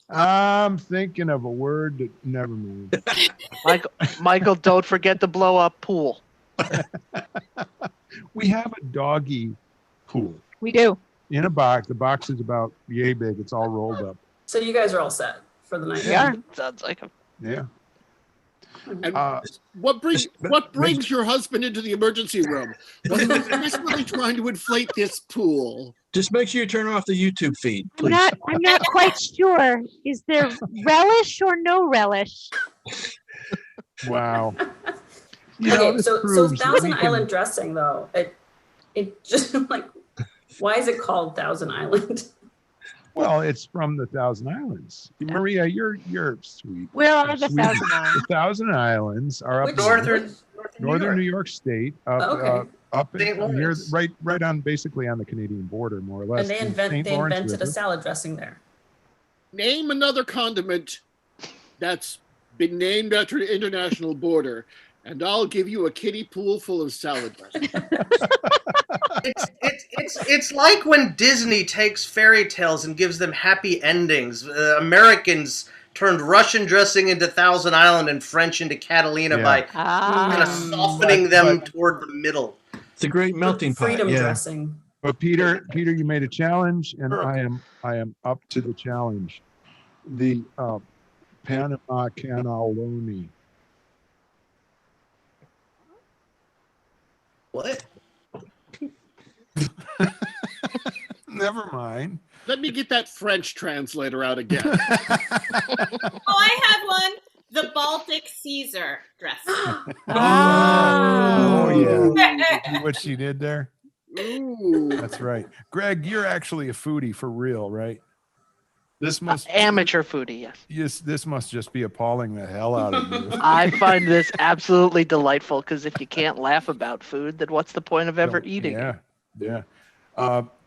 Speaker 2: I'm thinking of a word that never mind.
Speaker 8: Michael, don't forget the blow up pool.
Speaker 2: We have a doggy pool.
Speaker 1: We do.
Speaker 2: In a box. The box is about yay big. It's all rolled up.
Speaker 3: So you guys are all set for the night.
Speaker 1: Yeah.
Speaker 8: Sounds like a...
Speaker 2: Yeah.
Speaker 5: And what brings your husband into the emergency room? Was he desperately trying to inflate this pool?
Speaker 10: Just make sure you turn off the YouTube feed, please.
Speaker 1: I'm not quite sure. Is there relish or no relish?
Speaker 2: Wow.
Speaker 3: Okay, so Thousand Island dressing though, it just like, why is it called Thousand Island?
Speaker 2: Well, it's from the Thousand Islands. Maria, you're sweet.
Speaker 1: Where are the Thousand Islands?
Speaker 2: The Thousand Islands are up northern New York State, up near right on basically on the Canadian border, more or less.
Speaker 3: And they invented a salad dressing there.
Speaker 5: Name another condiment that's been named after an international border, and I'll give you a kiddie pool full of salad dressing.
Speaker 4: It's like when Disney takes fairy tales and gives them happy endings. Americans turned Russian dressing into Thousand Island and French into Catalina by kind of softening them toward the middle.
Speaker 10: It's a great melting pot.
Speaker 3: Freedom dressing.
Speaker 2: But Peter, you made a challenge, and I am up to the challenge. The Panama cannelloni.
Speaker 4: What?
Speaker 2: Never mind.
Speaker 5: Let me get that French translator out again.
Speaker 9: Oh, I have one. The Baltic Caesar dressing.
Speaker 2: Oh yeah. See what she did there?
Speaker 5: Ooh.
Speaker 2: That's right. Greg, you're actually a foodie for real, right? This must
Speaker 8: amateur foodie, yes.
Speaker 2: Yes, this must just be appalling the hell out of you.
Speaker 8: I find this absolutely delightful because if you can't laugh about food, then what's the point of ever eating it?
Speaker 2: Yeah.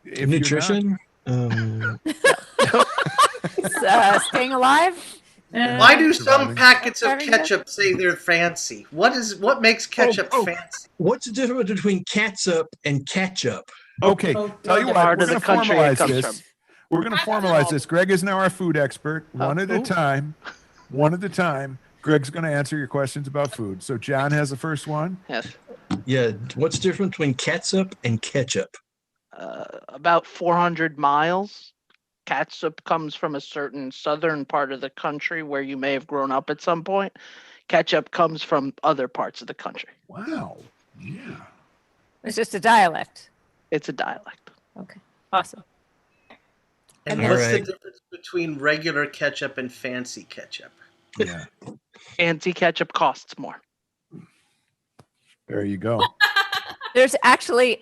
Speaker 2: If
Speaker 10: Nutrition.
Speaker 1: Staying alive.
Speaker 4: Why do some packets of ketchup say they're fancy? What makes ketchup fancy?
Speaker 10: What's the difference between catsup and ketchup?
Speaker 2: Okay, tell you what, we're going to formalize this. We're going to formalize this. Greg is now our food expert. One at a time. Greg's going to answer your questions about food. So John has the first one.
Speaker 8: Yes.
Speaker 10: Yeah. What's the difference between catsup and ketchup?
Speaker 8: About 400 miles. Catsup comes from a certain southern part of the country where you may have grown up at some point. Ketchup comes from other parts of the country.
Speaker 2: Wow. Yeah.
Speaker 1: It's just a dialect.
Speaker 8: It's a dialect.
Speaker 1: Okay. Awesome.
Speaker 4: And what's the difference between regular ketchup and fancy ketchup?
Speaker 2: Yeah.
Speaker 8: Fancy ketchup costs more.
Speaker 2: There you go.
Speaker 1: There's actually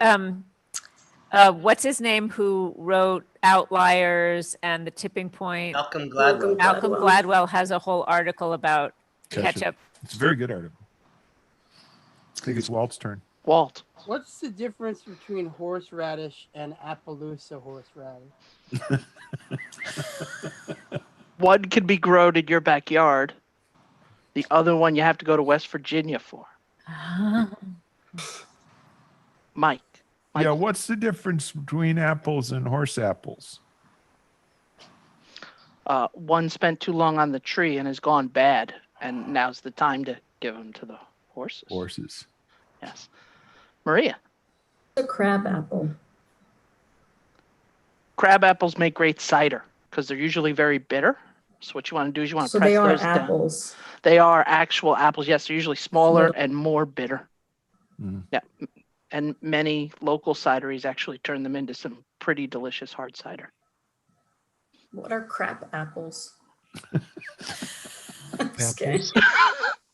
Speaker 1: what's his name who wrote Outliers and The Tipping Point?
Speaker 4: Malcolm Gladwell.
Speaker 1: Malcolm Gladwell has a whole article about ketchup.
Speaker 2: It's a very good article. I think it's Walt's turn.
Speaker 8: Walt.
Speaker 6: What's the difference between horseradish and Appaloosa horseradish?
Speaker 8: One can be grown in your backyard. The other one you have to go to West Virginia for. Mike.
Speaker 2: Yeah, what's the difference between apples and horse apples?
Speaker 8: One spent too long on the tree and has gone bad, and now's the time to give them to the horses.
Speaker 2: Horses.
Speaker 8: Yes. Maria.
Speaker 3: A crab apple.
Speaker 8: Crab apples make great cider because they're usually very bitter. So what you want to do is you want to
Speaker 3: So
Speaker 8: press
Speaker 3: they are
Speaker 8: those
Speaker 3: apples.
Speaker 8: down. They are actual apples. Yes, they're usually smaller and more bitter.
Speaker 2: Mm.
Speaker 8: Yeah. And many local cideries actually turn them into some pretty delicious hard cider.
Speaker 3: What are crab apples?
Speaker 10: Apples.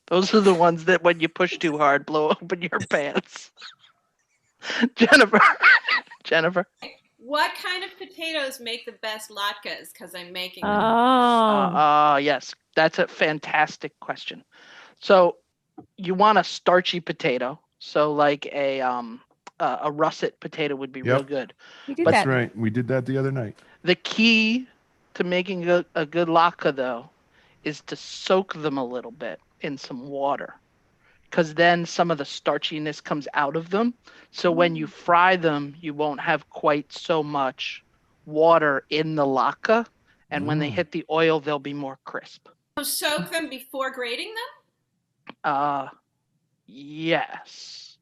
Speaker 8: Those are the ones that when you push too hard, blow open your pants. Jennifer.
Speaker 9: What kind of potatoes make the best latkes? Because I'm making them.
Speaker 8: Yes, that's a fantastic question. So you want a starchy potato. So like a russet potato would be real good.
Speaker 2: That's right. We did that the other night.
Speaker 8: The key to making a good latke, though, is to soak them a little bit in some water, because then some of the starchiness comes out of them. So when you fry them, you won't have quite so much water in the latke, and when they hit the oil, they'll be more crisp.
Speaker 9: So soak them before grating them?
Speaker 8: Yes.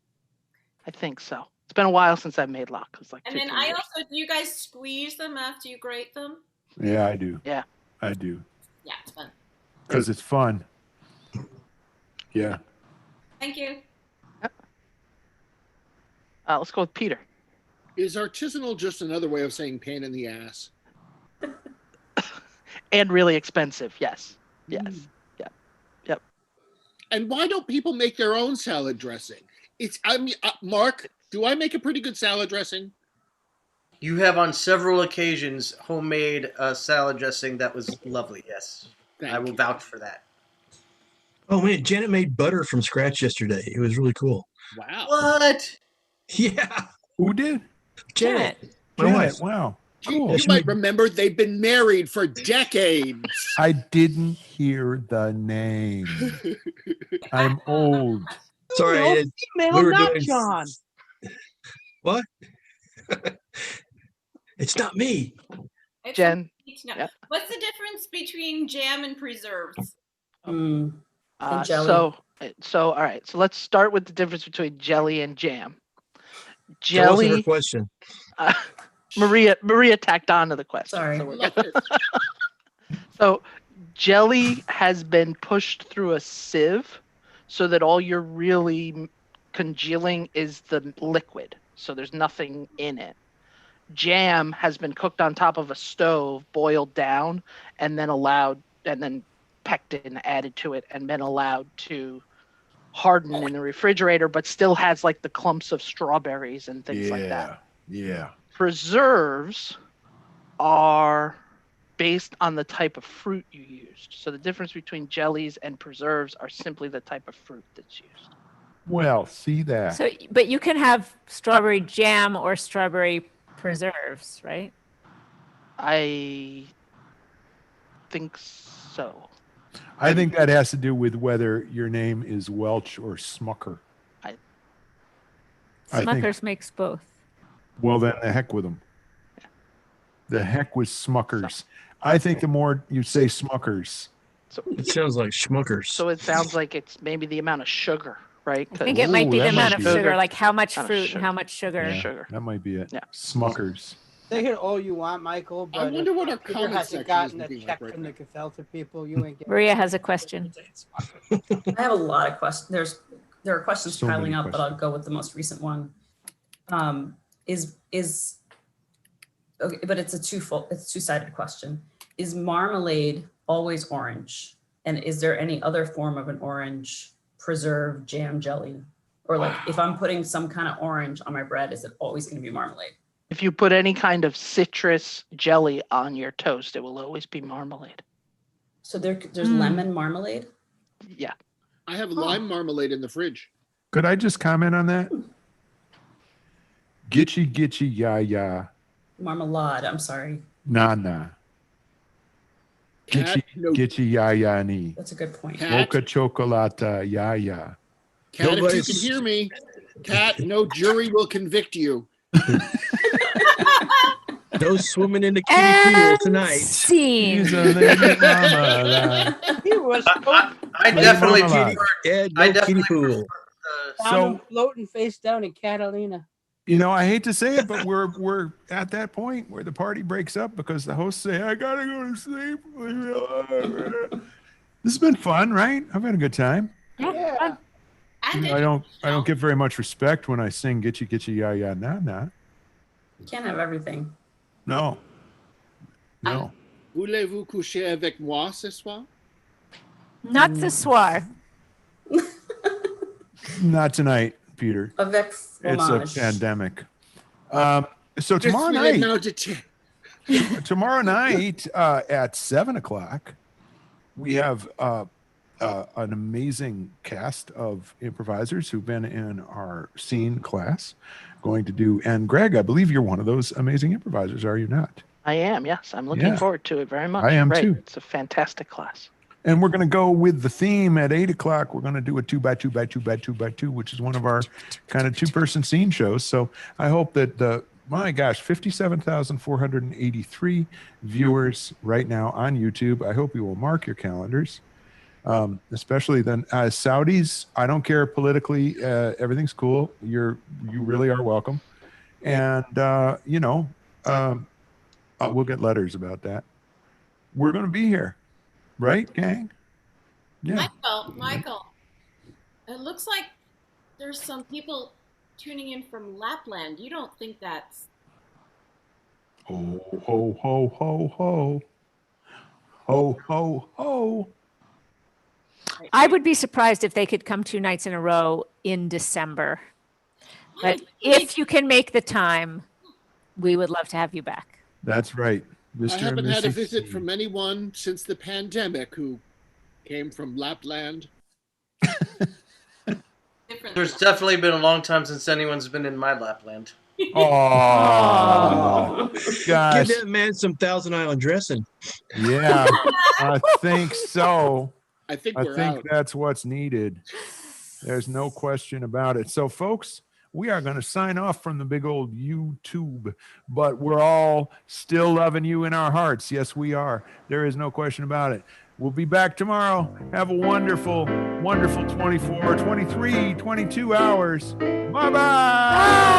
Speaker 8: I think so. It's been a while since I've made latkes.
Speaker 9: And then I also, do you guys squeeze them after you grate them?
Speaker 2: Yeah, I do.
Speaker 8: Yeah.
Speaker 2: I do.
Speaker 9: Yeah, it's fun.
Speaker 2: Because it's fun. Yeah.
Speaker 9: Thank you.
Speaker 8: Yep. Let's go with Peter.
Speaker 5: Is artisanal just another way of saying pain in the ass?
Speaker 8: And really expensive, yes. Yes. Yep.
Speaker 5: And why don't people make their own salad dressing? Mark, do I make a pretty good salad dressing?
Speaker 4: You have on several occasions homemade salad dressing that was lovely. Yes, I will vouch for that.
Speaker 10: Oh man, Janet made butter from scratch yesterday. It was really cool.
Speaker 5: Wow.
Speaker 4: What?
Speaker 10: Yeah.
Speaker 2: Who did?
Speaker 10: Janet.
Speaker 2: My
Speaker 10: wife.
Speaker 2: Wow.
Speaker 5: Cool. You might remember they've been married for decades.
Speaker 2: I didn't hear the name. I'm old.
Speaker 10: Sorry.
Speaker 6: We were doing John.
Speaker 10: What? It's not me.
Speaker 8: Jen.
Speaker 9: Yep. What's the difference between jam and preserves?
Speaker 3: And jelly.
Speaker 8: So all right. So let's start with the difference between jelly and jam.
Speaker 10: That wasn't her question.
Speaker 8: Maria tacked on to the question.
Speaker 3: Sorry.
Speaker 8: So jelly has been pushed through a sieve so that all you're really congealing is the liquid. So there's nothing in it. Jam has been cooked on top of a stove, boiled down, and then pectin added to it and been allowed to harden in the refrigerator, but still has like the clumps of strawberries and things like that.
Speaker 2: Yeah.
Speaker 8: Preserves are based on the type of fruit you used. So the difference between jellies and preserves are simply the type of fruit that's used.
Speaker 2: Well, see that.
Speaker 1: So, but you can have strawberry jam or strawberry preserves, right?
Speaker 8: I think so.
Speaker 2: I think that has to do with whether your name is Welch or Smucker.
Speaker 1: Smuckers makes both.
Speaker 2: Well, then the heck with them. The heck with Smuckers. I think the more you say Smuckers.
Speaker 10: So it sounds like Schmuckers.
Speaker 8: So it sounds like it's maybe the amount of sugar, right?
Speaker 1: I think it might be the amount of sugar, like how much fruit and how much sugar.
Speaker 2: Yeah, that might be it.
Speaker 8: Yeah.
Speaker 2: Smuckers.
Speaker 6: Say it all you want, Michael, but
Speaker 5: I wonder what our
Speaker 6: Peter
Speaker 5: comment
Speaker 6: hasn't
Speaker 5: section
Speaker 6: gotten
Speaker 5: is
Speaker 6: a
Speaker 5: looking
Speaker 6: check
Speaker 5: like right
Speaker 6: from the
Speaker 5: now.
Speaker 6: Gefelter people. You ain't getting.
Speaker 1: Maria has a question.
Speaker 3: I have a lot of questions. There are questions
Speaker 2: So
Speaker 3: piling
Speaker 2: many
Speaker 3: up, but I'll
Speaker 2: questions.
Speaker 3: go with the most recent one. Okay, but it's a two-sided question. Is marmalade always orange? And is there any other form of an orange preserve jam jelly? Or like if I'm putting some kind of orange on my bread, is it always going to be marmalade?
Speaker 8: If you put any kind of citrus jelly on your toast, it will always be marmalade.
Speaker 3: So there's lemon marmalade?
Speaker 8: Yeah.
Speaker 5: I have lime marmalade in the fridge.
Speaker 2: Could I just comment on that? Gitchy, ya.
Speaker 3: Marmalade, I'm sorry.
Speaker 2: Nah.
Speaker 5: Cat, no,
Speaker 2: Gitchy, ya, ni.
Speaker 3: That's a good point.
Speaker 5: Cat,
Speaker 2: Mocha chocolata, ya.
Speaker 5: Cat, if you
Speaker 10: Nobody's-
Speaker 5: can hear me, Cat, no jury will convict you.
Speaker 10: No swimming in the kiddie pool tonight.
Speaker 1: Scene.
Speaker 2: He's a lady marmalade.
Speaker 6: He was
Speaker 4: I definitely
Speaker 2: Marmalade.
Speaker 4: prefer.
Speaker 10: Yeah,
Speaker 4: I
Speaker 10: no
Speaker 4: definitely
Speaker 10: kiddie pool.
Speaker 6: found him floating face down in Catalina.
Speaker 2: I hate to say it, but we're at that point where the party breaks up because the hosts say, I gotta go to sleep. This has been fun, right? I've had a good time.
Speaker 6: Yeah.
Speaker 2: I don't get very much respect when I sing Gitchy, ya, nah.
Speaker 3: You can't have everything.
Speaker 2: No.
Speaker 5: Voulez-vous coucher avec moi ce soir?
Speaker 1: Not the soir.
Speaker 2: Not tonight, Peter.
Speaker 3: Avec
Speaker 2: It's
Speaker 3: fromage.
Speaker 2: a pandemic. So tomorrow night at 7:00, we have an amazing cast of improvisers who've been in our scene class going to do. And Greg, I believe you're one of those amazing improvisers, are you not?
Speaker 8: I am, yes. I'm looking forward to it very much.
Speaker 2: I am too.
Speaker 8: It's a fantastic class.
Speaker 2: And we're going to go with the theme at 8:00. We're going to do a 2x2x2x2x2, which is one of our kind of two-person scene shows. So I hope that my gosh, 57,483 viewers right now on YouTube. I hope you will mark your calendars, especially then Saudis. I don't care politically. Everything's cool. You really are welcome. And, we'll get letters about that. We're going to be here. Right, gang? Yeah.
Speaker 9: Michael, it looks like there's some people tuning in from Lapland. You don't think that's...
Speaker 2: Ho, ho, ho, ho, ho. Ho, ho, ho.
Speaker 1: I would be surprised if they could come 2 nights in a row in December. But if you can make the time, we would love to have you back.
Speaker 2: That's right. Mr.
Speaker 5: I haven't
Speaker 2: and
Speaker 5: had a
Speaker 2: Mrs.
Speaker 5: visit from anyone since the pandemic who came from Lapland.
Speaker 4: There's definitely been a long time since anyone's been in my Lapland.
Speaker 2: Oh, gosh.
Speaker 10: Give that man some Thousand Island dressing.
Speaker 2: Yeah, I think so.
Speaker 5: I think we're out.
Speaker 2: That's what's needed. There's no question about it. So, folks, we are going to sign off from the big old YouTube, but we're all still loving you in our hearts. Yes, we are. There is no question about it. We'll be back tomorrow. Have a wonderful, wonderful 24, 23, 22 hours. Bye-bye.